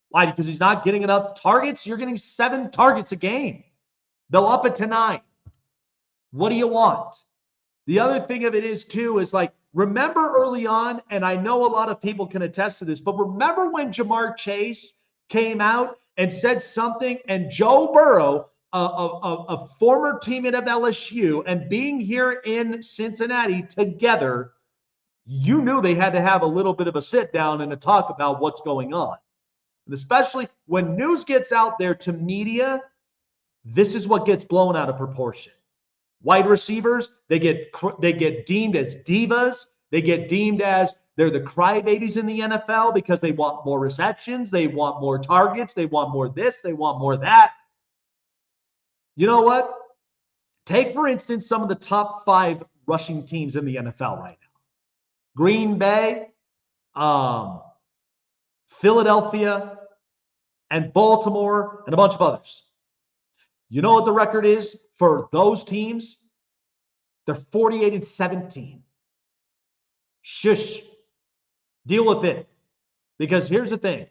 Why? Because he's not getting enough targets? You're getting 7 targets a game. They'll up it to 9. What do you want? The other thing of it is, too, is like, remember early on, and I know a lot of people can attest to this, but remember when Jamar Chase came out and said something, and Joe Burrow, a former teammate of LSU, and being here in Cincinnati together, you knew they had to have a little bit of a sit down and a talk about what's going on. And especially when news gets out there to media, this is what gets blown out of proportion. Wide receivers, they get deemed as divas. They get deemed as they're the crybabies in the NFL because they want more receptions, they want more targets, they want more this, they want more that. You know what? Take, for instance, some of the top 5 rushing teams in the NFL right now. Green Bay, Philadelphia, and Baltimore and a bunch of others. You know what the record is for those teams? They're 48-17. Shush. Deal with it. Because here's the thing.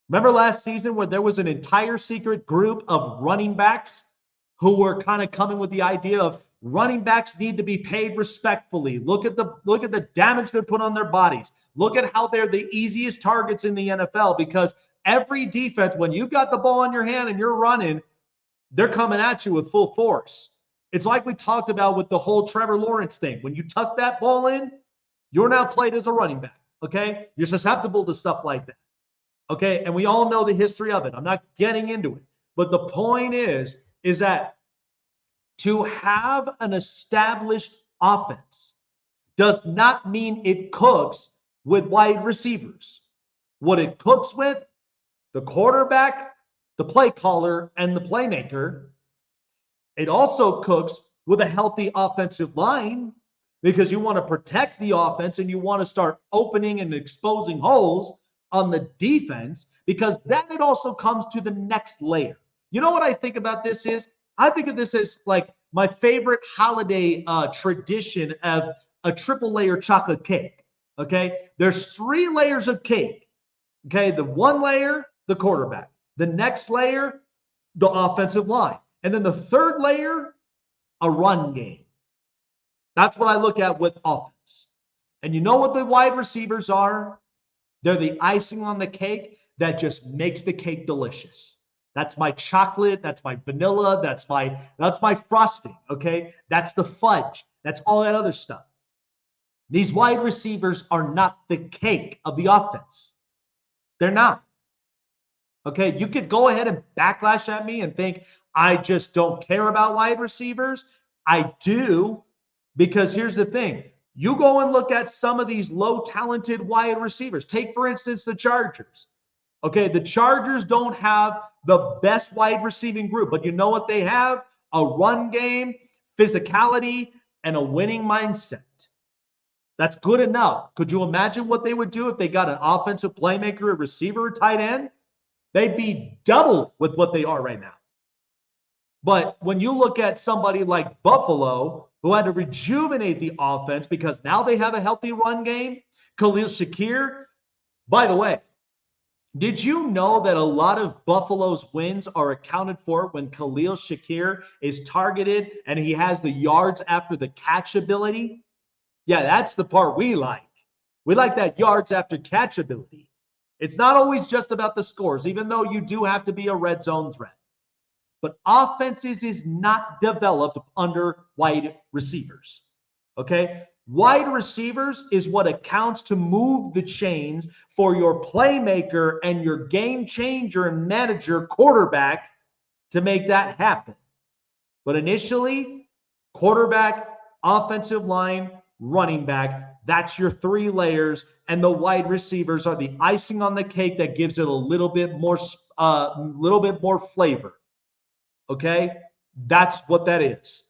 Remember last season where there was an entire secret group of running backs who were kind of coming with the idea of running backs need to be paid respectfully. Look at the damage they put on their bodies. Look at how they're the easiest targets in the NFL, because every defense, when you've got the ball in your hand and you're running, they're coming at you with full force. It's like we talked about with the whole Trevor Lawrence thing. When you tuck that ball in, you're now played as a running back, okay? You're susceptible to stuff like that, okay? And we all know the history of it. I'm not getting into it. But the point is that to have an established offense does not mean it cooks with wide receivers. What it cooks with, the quarterback, the play caller, and the playmaker. It also cooks with a healthy offensive line, because you want to protect the offense and you want to start opening and exposing holes on the defense, because then it also comes to the next layer. You know what I think about this is? I think of this as like my favorite holiday tradition of a triple layer chocolate cake. Okay. There's 3 layers of cake. Okay. The one layer, the quarterback. The next layer, the offensive line. And then the third layer, a run game. That's what I look at with offense. And you know what the wide receivers are? They're the icing on the cake that just makes the cake delicious. That's my chocolate, that's my vanilla, that's my frosting, okay? That's the fudge. That's all that other stuff. These wide receivers are not the cake of the offense. They're not. Okay, you could go ahead and backlash at me and think I just don't care about wide receivers. I do, because here's the thing. You go and look at some of these low-talented wide receivers. Take, for instance, the Chargers. Okay, the Chargers don't have the best wide receiving group, but you know what they have? A run game, physicality, and a winning mindset. That's good enough. Could you imagine what they would do if they got an offensive playmaker, a receiver, a tight end? They'd be double with what they are right now. But when you look at somebody like Buffalo, who had to rejuvenate the offense because now they have a healthy run game, Khalil Shakir, by the way, did you know that a lot of Buffalo's wins are accounted for when Khalil Shakir is targeted and he has the yards after the catch ability? Yeah, that's the part we like. We like that yards after catch ability. It's not always just about the scores, even though you do have to be a red zone threat. But offenses is not developed under wide receivers. Okay? Wide receivers is what accounts to move the chains for your playmaker and your game changer and manager quarterback to make that happen. But initially, quarterback, offensive line, running back, that's your 3 layers, and the wide receivers are the icing on the cake that gives it a little bit more flavor. Okay? That's what that is.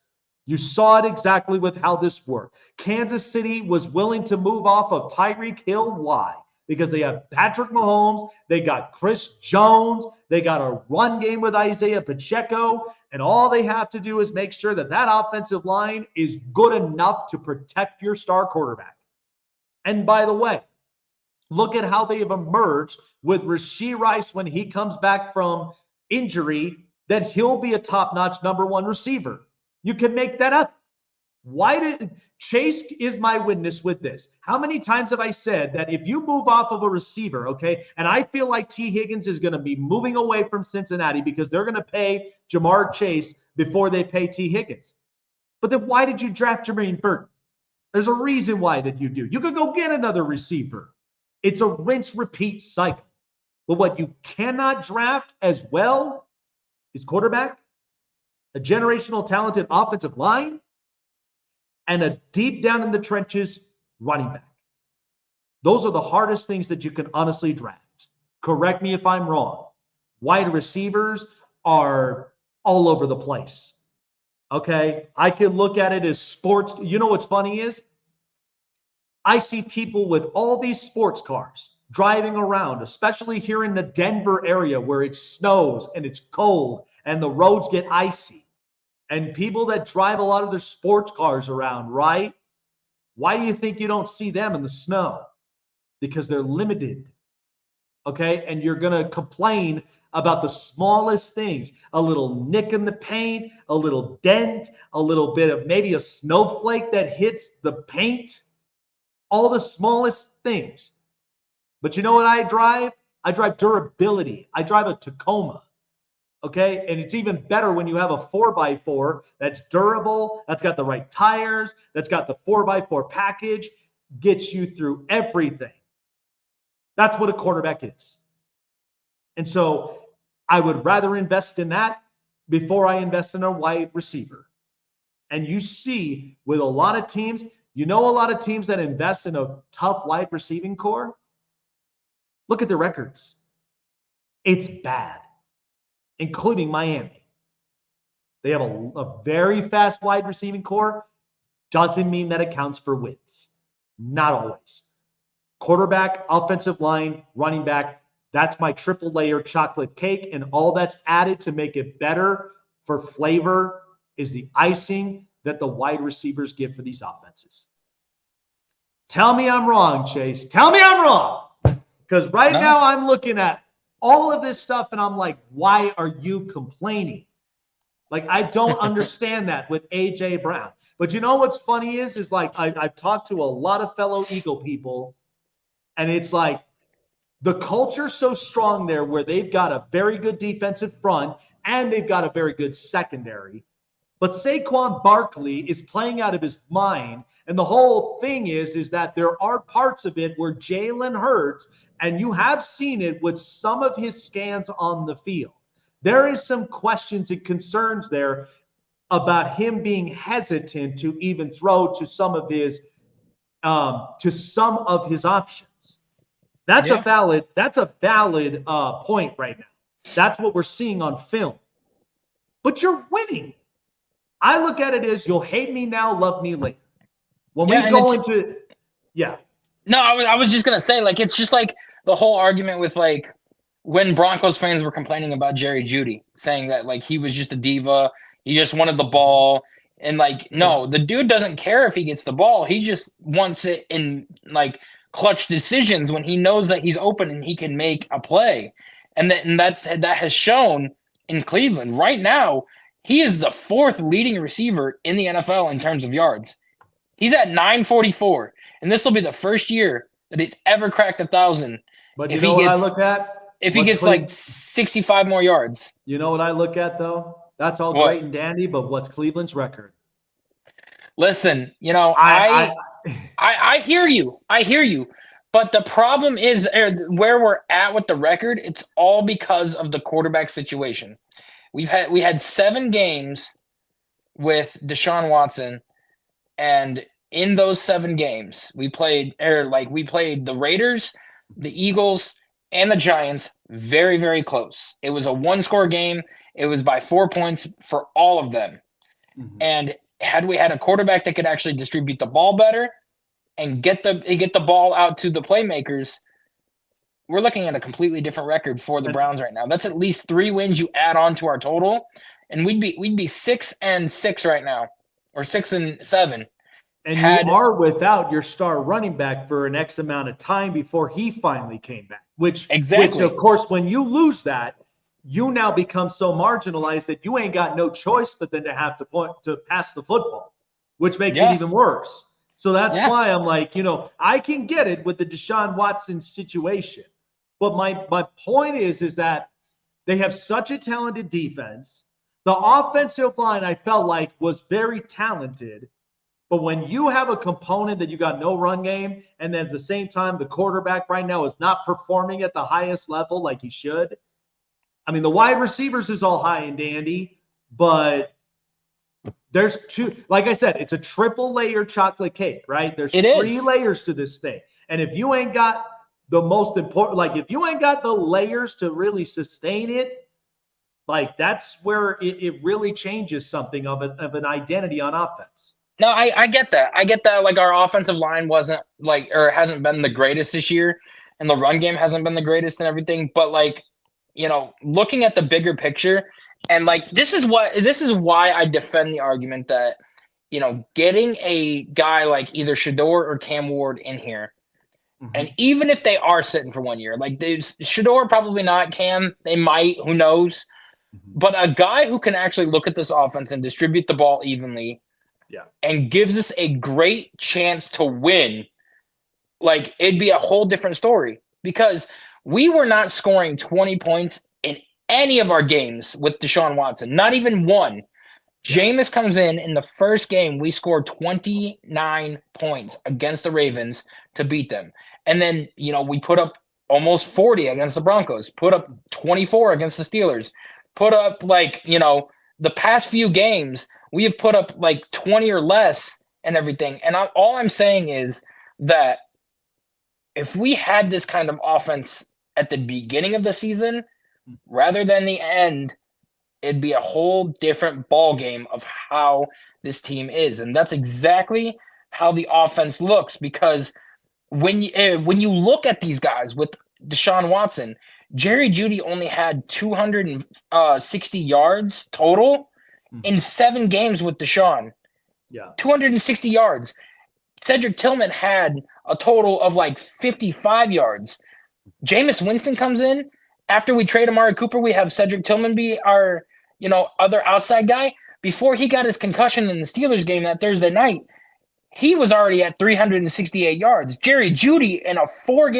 You saw it exactly with how this worked. Kansas City was willing to move off of Tyreek Hill. Why? Because they have Patrick Mahomes, they got Chris Jones, they got a run game with Isaiah Pacheco, and all they have to do is make sure that that offensive line is good enough to protect your star quarterback. And by the way, look at how they have emerged with Rashee Rice when he comes back from injury, that he'll be a top-notch number 1 receiver. You can make that up. Chase is my witness with this. How many times have I said that if you move off of a receiver, okay, and I feel like T. Higgins is going to be moving away from Cincinnati because they're going to pay Jamar Chase before they pay T. Higgins. But then why did you draft Jermaine Burton? There's a reason why that you do. You could go get another receiver. It's a rinse-repeat cycle. But what you cannot draft as well is quarterback, a generational talented offensive line, and a deep down in the trenches running back. Those are the hardest things that you can honestly draft. Correct me if I'm wrong. Wide receivers are all over the place. Okay? I can look at it as sports. You know what's funny is I see people with all these sports cars, driving around, especially here in the Denver area where it snows and it's cold and the roads get icy, and people that drive a lot of their sports cars around, right? Why do you think you don't see them in the snow? Because they're limited. Okay? And you're going to complain about the smallest things, a little nick in the paint, a little dent, a little bit of maybe a snowflake that hits the paint, all the smallest things. But you know what I drive? I drive durability. I drive a Tacoma. Okay. And it's even better when you have a 4x4 that's durable, that's got the right tires, that's got the 4x4 package, gets you through everything. That's what a quarterback is. And so I would rather invest in that before I invest in a wide receiver. And you see with a lot of teams, a lot of teams that invest in a tough wide receiving core, look at their records. It's bad, including Miami. They have a very fast wide receiving core. Doesn't mean that it counts for wins. Not always. Quarterback, offensive line, running back, that's my triple layer chocolate cake. And all that's added to make it better for flavor is the icing that the wide receivers give for these offenses. Tell me I'm wrong, Chase. Tell me I'm wrong. Because now I'm looking at all of this stuff and I'm like, why are you complaining? Like, I don't understand that with A.J. Brown. But you know what's funny is like I've talked to a lot of fellow Eagle people, and it's like the culture's so strong there where they've got a very good defensive front and they've got a very good secondary. But Saquon Barkley is playing out of his mind. And the whole thing is that there are parts of it where Jalen Hurts, and you have seen it with some of his scans on the field, there is some questions and concerns there about him being hesitant to even throw to some of his options. That's a valid point right now. That's what we're seeing on film. But you're winning. I look at it as you'll hate me now, love me later. When we go into No, I was just gonna say, like, it's just like the whole argument with like when Broncos fans were complaining about Jerry Jeudy, saying that like he was just a diva, he just wanted the ball, and like no, the dude doesn't care if he gets the ball, he just wants it in like clutch decisions when he knows that he's open and he can make a play, and that has shown in Cleveland right now. He is the fourth leading receiver in the NFL in terms of yards. He's at 944, and this will be the first year that he's ever cracked 1,000. But you know what I look at? If he gets like 65 more yards. You know what I look at, though? That's all great and dandy, but what's Cleveland's record? Listen, I hear you. I hear you. But the problem is where we're at with the record, it's all because of the quarterback situation. We had 7 games with Deshaun Watson, and in those 7 games, we played the Raiders, the Eagles, and the Giants very, very close. It was a 1-score game. It was by 4 points for all of them. Mm-hmm. And had we had a quarterback that could actually distribute the ball better and get the ball out to the playmakers, we're looking at a completely different record for the Browns right now. That's at least 3 wins you add on to our total, and we'd be 6-6 right now, or 6-7. And you are without your star running back for an X amount of time before he finally came back. Which of course, when you lose that, you now become so marginalized that you ain't got no choice but then to have to pass the football, which makes it even worse. So that's why I'm like, I can get it with the Deshaun Watson situation. But my point is that they have such a talented defense. The offensive line, I felt like, was very talented. But when you have a component that you got no run game, and then at the same time, the quarterback right now is not performing at the highest level like he should. I mean, the wide receivers is all high and dandy, but there's 2, like I said, it's a triple layer chocolate cake, right? There's 3 layers to this thing. And if you ain't got the most important, like if you ain't got the layers to really sustain it, like that's where it really changes something of an identity on offense. No, I get that. I get that. Like our offensive line wasn't hasn't been the greatest this year. and the run game hasn't been the greatest and everything. But like, looking at the bigger picture, and like this is why I defend the argument that getting a guy like either Shador or Cam Ward in here, and even if they are sitting for 1 year, like Shador probably not, Cam they might, who knows, but a guy who can actually look at this offense and distribute the ball evenly, and gives us a great chance to win. Like, it'd be a whole different story, because we were not scoring 20 points in any of our games with Deshaun Watson, not even one. Jameis comes in the first game, we scored 29 points against the Ravens to beat them. And then, we put up almost 40 against the Broncos, put up 24 against the Steelers, put up the past few games, we have put up like 20 or less and everything. And all I'm saying is that if we had this kind of offense at the beginning of the season rather than the end, it'd be a whole different ball game of how this team is. And that's exactly how the offense looks, because when you look at these guys with Deshaun Watson, Jerry Jeudy only had 260 yards total in 7 games with Deshaun. 260 yards. Cedric Tillman had a total of like 55 yards. Jameis Winston comes in. After we trade Amari Cooper, we have Cedric Tillman be our, other outside guy. Before he got his concussion in the Steelers game that Thursday night, he was already at 368 yards. Jerry Jeudy, in a 4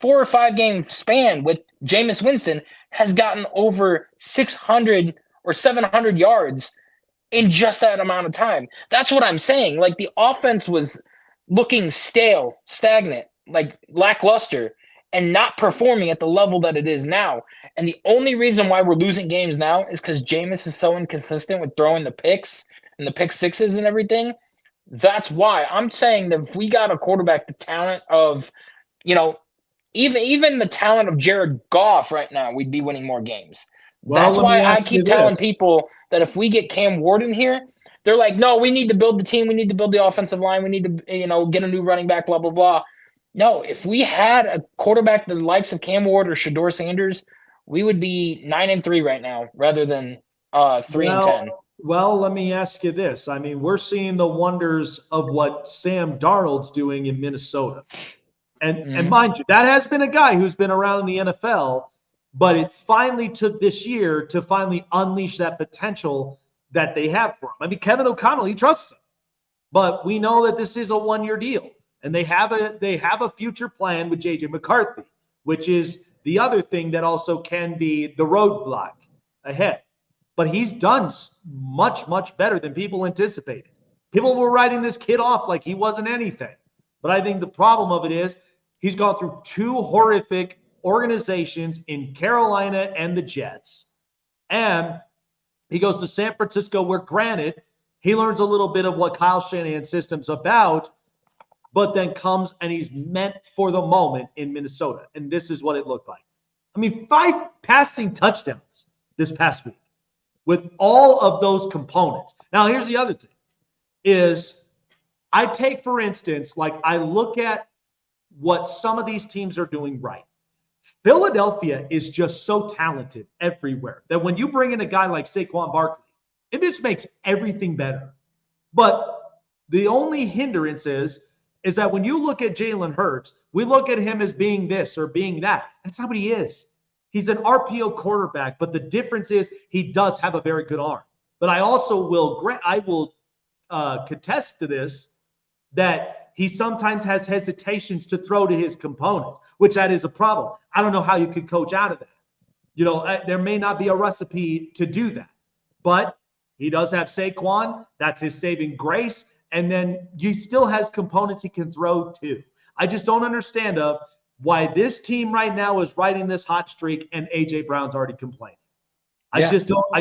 or 5 game span with Jameis Winston, has gotten over 600 or 700 yards in just that amount of time. That's what I'm saying. Like, the offense was looking stale, stagnant, like lackluster, and not performing at the level that it is now. And the only reason why we're losing games now is because Jameis is so inconsistent with throwing the picks and the pick sixes and everything. That's why I'm saying that if we got a quarterback, the talent of, even the talent of Jared Goff right now, we'd be winning more games. That's why I keep telling people that if we get Cam Ward in here, they're like, no, we need to build the team. We need to build the offensive line. We need to, get a new running back, blah, blah, blah. No, if we had a quarterback the likes of Cam Ward or Shador Sanders, we would be 9-3 right now rather than 3-10. Well, let me ask you this. I mean, we're seeing the wonders of what Sam Darnold's doing in Minnesota. And mind you, that has been a guy who's been around in the NFL, but it finally took this year to finally unleash that potential that they have for him. I mean, Kevin O'Connell, he trusts him. But we know that this is a 1-year deal. And they have a future plan with J.J. McCarthy, which is the other thing that also can be the roadblock ahead. But he's done much, much better than people anticipated. People were writing this kid off like he wasn't anything. But I think the problem of it is he's gone through 2 horrific organizations in Carolina and the Jets. And he goes to San Francisco, where, granted, he learns a little bit of what Kyle Shanahan's system's about, but then comes and he's meant for the moment in Minnesota. And this is what it looked like. I mean, 5 passing touchdowns this past week with all of those components. Now, here's the other thing is I take, for instance, like I look at what some of these teams are doing right. Philadelphia is just so talented everywhere that when you bring in a guy like Saquon Barkley, it just makes everything better. But the only hindrance is that when you look at Jalen Hurts, we look at him as being this or being that. That's not what he is. He's an RPO quarterback, but the difference is he does have a very good arm. But I also will contest to this that he sometimes has hesitations to throw to his components, which that is a problem. I don't know how you could coach out of that. There may not be a recipe to do that, but he does have Saquon. That's his saving grace. And then he still has components he can throw to. I just don't understand why this team right now is riding this hot streak and A.J. Brown's already complaining. I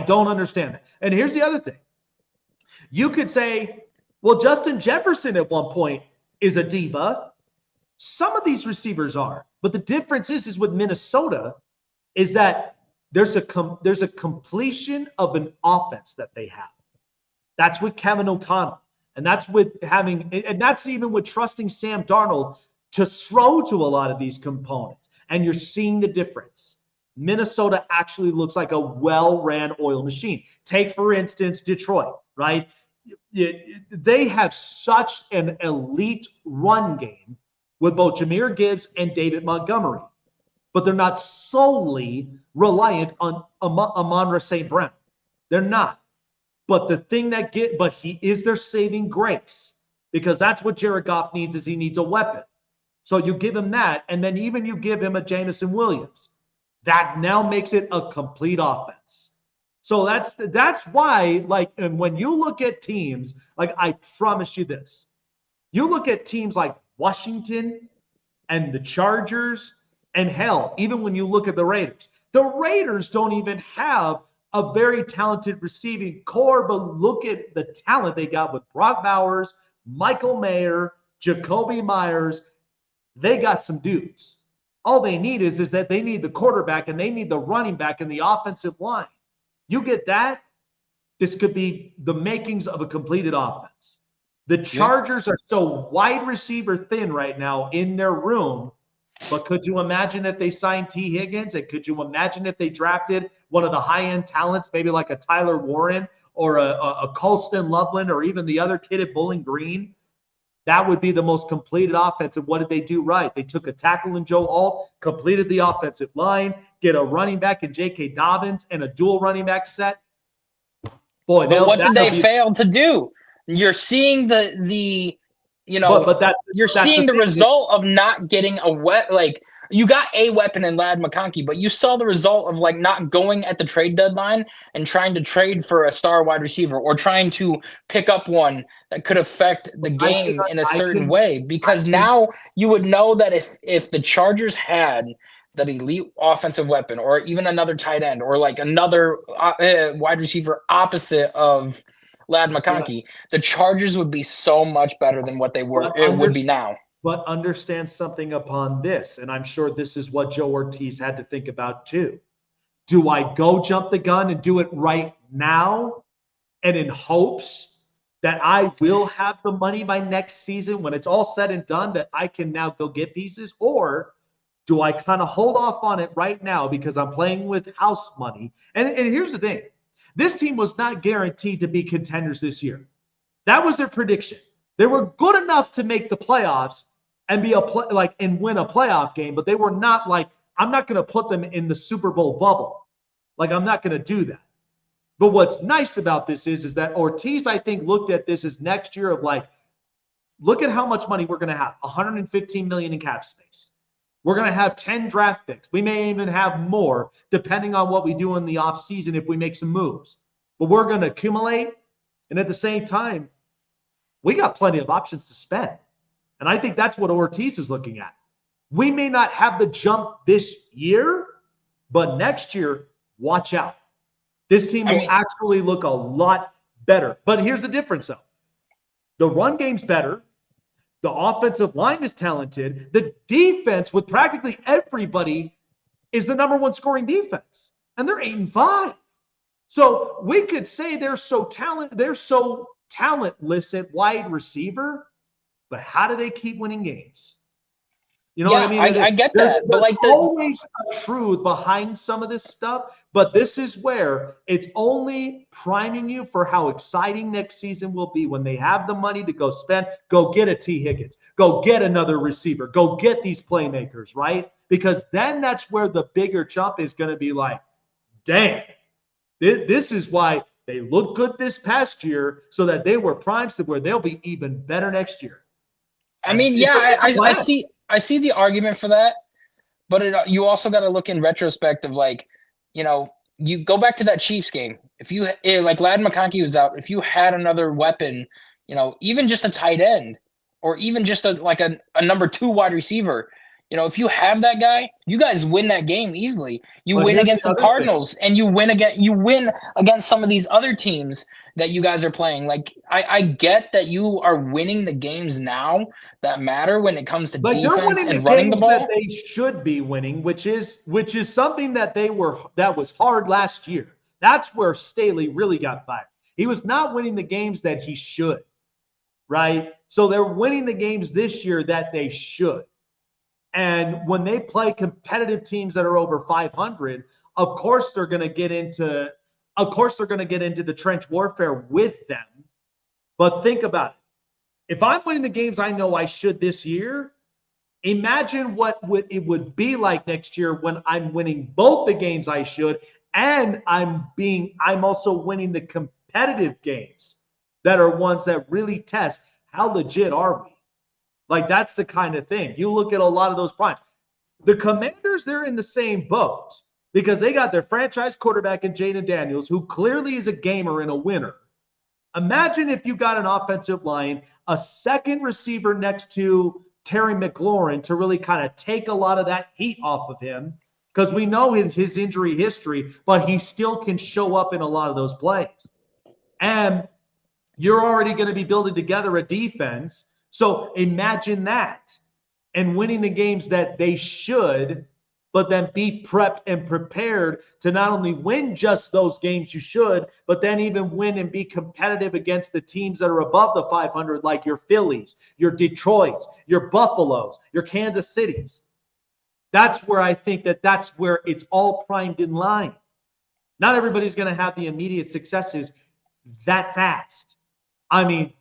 don't understand that. And here's the other thing. You could say, well, Justin Jefferson at one point is a diva. Some of these receivers are. But the difference is with Minnesota is that there's a completion of an offense that they have. That's with Kevin O'Connell. And that's with and that's even with trusting Sam Darnold to throw to a lot of these components. And you're seeing the difference. Minnesota actually looks like a well-ran oil machine. Take, for instance, Detroit, right? They have such an elite run game with both Jahmyr Gibbs and David Montgomery, but they're not solely reliant on Amon-Ra St. Brown. They're not. But he is their saving grace, because that's what Jared Goff needs. Is he needs a weapon. So you give him that, and then even you give him a Jameson Williams. That now makes it a complete offense. So that's why, like, and when you look at teams, like, I promise you this, you look at teams like Washington and the Chargers, and hell, even when you look at the Raiders don't even have a very talented receiving core, but look at the talent they got with Brock Bowers, Michael Mayer, Jacoby Myers. They got some dudes. All they need is that they need the quarterback, and they need the running back and the offensive line. You get that, this could be the makings of a completed offense. The Chargers are so wide receiver thin right now in their room, but could you imagine if they signed T. Higgins? And could you imagine if they drafted one of the high-end talents, maybe like a Tyler Warren or a Colston Loveland, or even the other kid at Bowling Green? That would be the most completed offense. And what did they do right? They took a tackle in Joe Alt, completed the offensive line, get a running back in J.K. Dobbins, and a dual running back set. Boy, but what did they fail to do? You're seeing the you're seeing the result of not getting you got a weapon in Ladd McConkey, but you saw the result of like not going at the trade deadline and trying to trade for a star wide receiver, or trying to pick up one that could affect the game in a certain way. Because now you would know that if the Chargers had that elite offensive weapon, or even another tight end, or like another wide receiver opposite of Ladd McConkey, the Chargers would be so much better than what they would be now. But understand something upon this, and I'm sure this is what Joe Ortiz had to think about too. Do I go jump the gun and do it right now, and in hopes that I will have the money by next season when it's all said and done, that I can now go get pieces? Or do I kind of hold off on it right now because I'm playing with house money? And here's the thing. This team was not guaranteed to be contenders this year. That was their prediction. They were good enough to make the playoffs and and win a playoff game, but they were not like, I'm not going to put them in the Super Bowl bubble. Like, I'm not going to do that. But what's nice about this is that Ortiz, I think, looked at this as next year of like, look at how much money we're going to have. $115 million in cap space. We're going to have 10 draft picks. We may even have more, depending on what we do in the offseason if we make some moves. But we're going to accumulate, and at the same time, we got plenty of options to spend. And I think that's what Ortiz is looking at. We may not have the jump this year, but next year, watch out. This team will actually look a lot better. But here's the difference, though. The run game's better. The offensive line is talented. The defense, with practically everybody, is the number one scoring defense. And they're 8-5. So we could say they're so talentless at wide receiver, but how do they keep winning games? You know what I mean? I get that. But like, always a truth behind some of this stuff. But this is where it's only priming you for how exciting next season will be when they have the money to go spend, go get a T. Higgins, go get another receiver, go get these playmakers, right? Because then that's where the bigger jump is going to be like, dang, this is why they looked good this past year, so that they were primed to where they'll be even better next year. I see the argument for that, but you also got to look in retrospect of like, you go back to that Chiefs game. If Ladd McConkey was out, if you had another weapon, even just a tight end, or even just a number 2 wide receiver, if you have that guy, you guys win that game easily. You win against the Cardinals, and you win against some of these other teams that you guys are playing. Like, I get that you are winning the games now that matter when it comes to defense and running the ball. That they should be winning, which is something that was hard last year. That's where Staley really got fired. He was not winning the games that he should, right? So they're winning the games this year that they should. And when they play competitive teams that are over 500, of course they're going to get into the trench warfare with them. But think about it. If I'm winning the games I know I should this year, imagine what it would be like next year when I'm winning both the games I should, and I'm also winning the competitive games that are ones that really test how legit are we. Like, that's the kind of thing. You look at a lot of those primes. The Commanders, they're in the same boat because they got their franchise quarterback in Jaden Daniels, who clearly is a gamer and a winner. Imagine if you got an offensive line, a second receiver next to Terry McLaurin to really kind of take a lot of that heat off of him, because we know his injury history, but he still can show up in a lot of those plays. And you're already going to be building together a defense. So imagine that, and winning the games that they should, but then be prepped and prepared to not only win just those games you should, but then even win and be competitive against the teams that are above the 500, like your Phillies, your Detroits, your Buffaloes, your Kansas Cities. That's where I think that's where it's all primed in line. Not everybody's going to have the immediate successes that fast. I mean,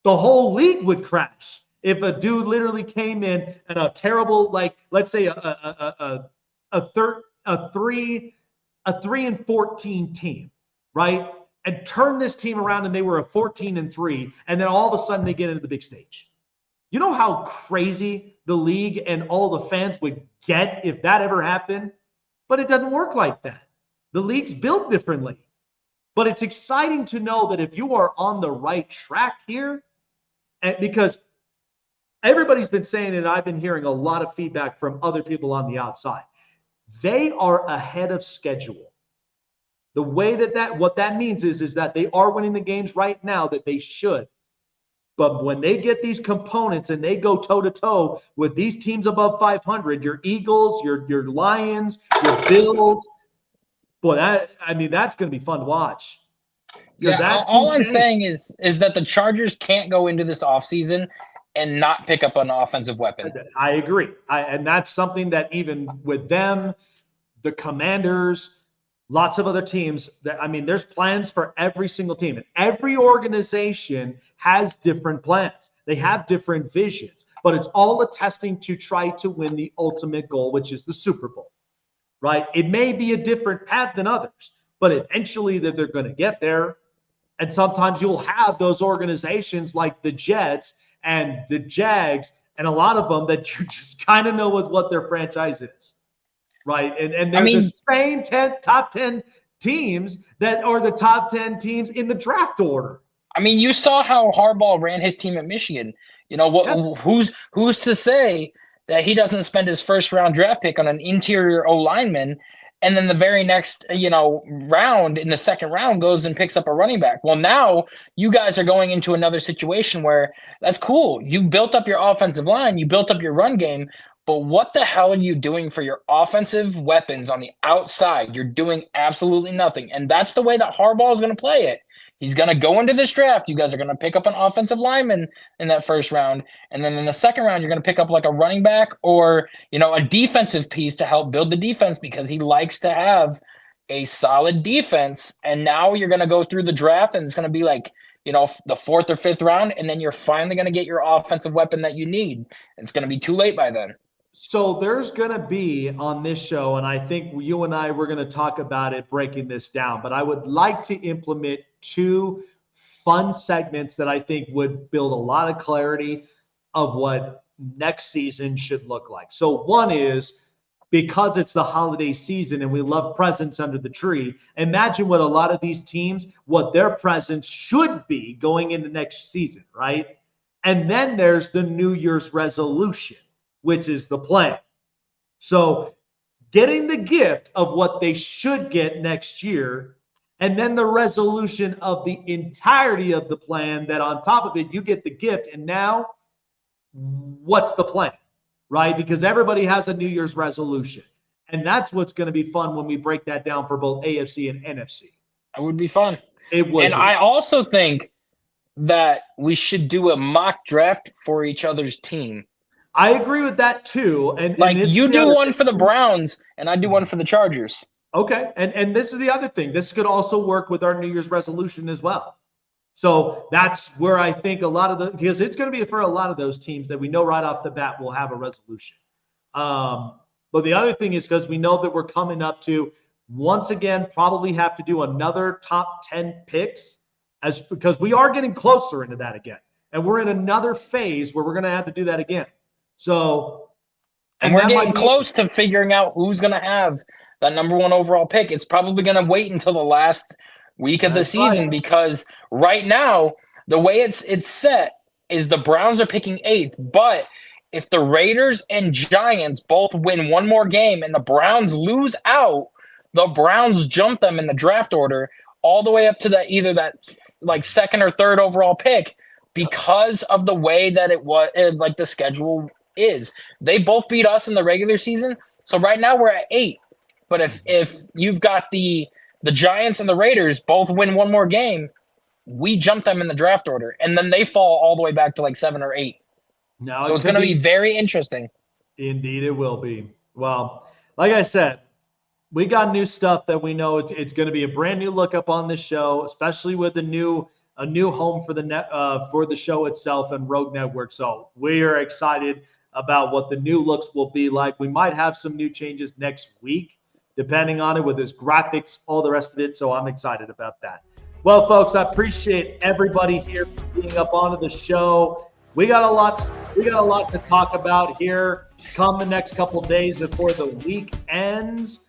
the whole league would crash if a dude literally came in and a terrible, like, let's say a 3-14 team, right? And turn this team around and they were a 14-3, and then all of a sudden they get into the big stage. You know how crazy the league and all the fans would get if that ever happened? But it doesn't work like that. The league's built differently. But it's exciting to know that if you are on the right track here, and because everybody's been saying it, and I've been hearing a lot of feedback from other people on the outside, they are ahead of schedule. The way what that means is that they are winning the games right now that they should. But when they get these components and they go toe-to-toe with these teams above 500, your Eagles, your Lions, your Bills, boy, that's going to be fun to watch. Yeah, all I'm saying is that the Chargers can't go into this offseason and not pick up an offensive weapon. I agree. And that's something that even with them, the Commanders, lots of other teams, there's plans for every single team. And every organization has different plans. They have different visions. But it's all attesting to try to win the ultimate goal, which is the Super Bowl. Right? It may be a different path than others, but eventually that they're going to get there. And sometimes you'll have those organizations like the Jets and the Jags and a lot of them that you just kind of know what their franchise is. Right? And they're the same top 10 teams that are the top 10 teams in the draft order. I mean, you saw how Harbaugh ran his team at Michigan. You know, yes. Who's to say that he doesn't spend his first-round draft pick on an interior O-lineman, and then the very next, round, in the second round, goes and picks up a running back. Well, now you guys are going into another situation where that's cool. You built up your offensive line, you built up your run game, but what the hell are you doing for your offensive weapons on the outside? You're doing absolutely nothing, and that's the way that Harbaugh is going to play it. He's going to go into this draft. You guys are going to pick up an offensive lineman in that first round. And then in the second round, you're going to pick up like a running back or, a defensive piece to help build the defense because he likes to have a solid defense. And now you're going to go through the draft and it's going to be like, the fourth or fifth round. And then you're finally going to get your offensive weapon that you need. It's going to be too late by then. So there's going to be on this show, and I think you and I, we're going to talk about it, breaking this down, but I would like to implement 2 fun segments that I think would build a lot of clarity of what next season should look like. So one is, because it's the holiday season and we love presents under the tree, imagine what a lot of these teams, what their presents should be going into next season, right? And then there's the New Year's resolution, which is the plan. So getting the gift of what they should get next year, and then the resolution of the entirety of the plan, that on top of it, you get the gift. And now, what's the plan, right? Because everybody has a New Year's resolution. And that's what's going to be fun when we break that down for both AFC and NFC. It would be fun. It would. And I also think that we should do a mock draft for each other's team. I agree with that too. And like and you do one for the Browns and I do one for the Chargers. Okay. And this is the other thing. This could also work with our New Year's resolution as well. So that's where I think a lot of because it's going to be for a lot of those teams that we know right off the bat will have a resolution. But the other thing is because we know that we're coming up to, once again, probably have to do another top 10 picks because we are getting closer into that again. And we're in another phase where we're going to have to do that again. So, and we're getting close to figuring out who's going to have that number 1 overall pick. It's probably going to wait until the last week of the season because right now, the way it's set is the Browns are picking 8th, but if the Raiders and Giants both win one more game and the Browns lose out, the Browns jump them in the draft order all the way up to either that like 2nd or 3rd overall pick because of the way that it was, like the schedule is. They both beat us in the regular season, so right now we're at 8. But if you've got the Giants and the Raiders both win one more game, we jump them in the draft order, and then they fall all the way back to like 7 or 8. No, so it's going to be very interesting. Indeed, it will be. Well, like I said, we got new stuff that we know it's going to be a brand new look up on this show, especially with a new home for the show itself and Rogue Network. So we are excited about what the new looks will be like. We might have some new changes next week, depending on it with his graphics, all the rest of it. So I'm excited about that. Well, folks, I appreciate everybody here for being up onto the show. We got a lot to talk about here come the next couple days before the week ends.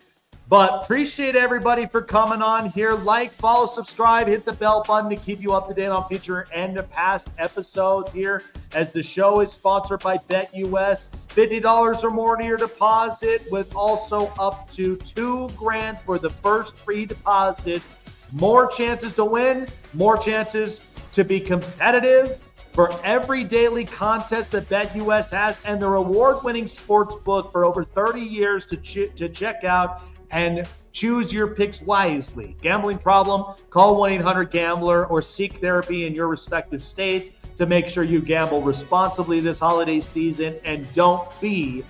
But appreciate everybody for coming on here. Like, follow, subscribe, hit the bell button to keep you up to date on future and past episodes here, as the show is sponsored by BetUS. $50 or more to your deposit, with also up to $2,000 for the first 3 deposits. More chances to win, more chances to be competitive for every daily contest that BetUS has, and the award-winning sports book for over 30 years to check out and choose your picks wisely. Gambling problem? Call 1-800-GAMBLER or seek therapy in your respective states to make sure you gamble responsibly this holiday season, and don't be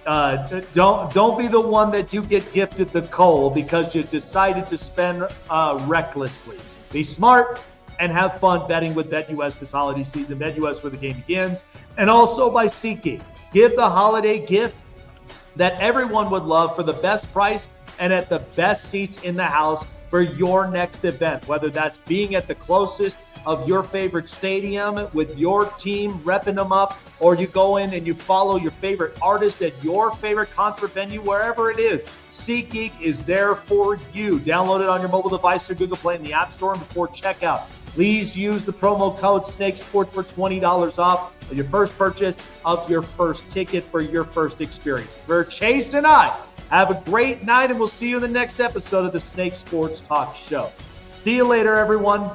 the one that you get gifted the coal because you decided to spend recklessly. Be smart and have fun betting with BetUS this holiday season. BetUS, where the game begins. And also by SeatGeek. Give the holiday gift that everyone would love for the best price and at the best seats in the house for your next event, whether that's being at the closest of your favorite stadium with your team, repping them up, or you go in and you follow your favorite artist at your favorite concert venue, wherever it is. SeatGeek is there for you. Download it on your mobile device or Google Play in the App Store, and before checkout, please use the promo code SNAKESPORTS for $20 off your first purchase of your first ticket for your first experience. For Chase and I, have a great night, and we'll see you in the next episode of the Snake Sports Talk Show. See you later, everyone.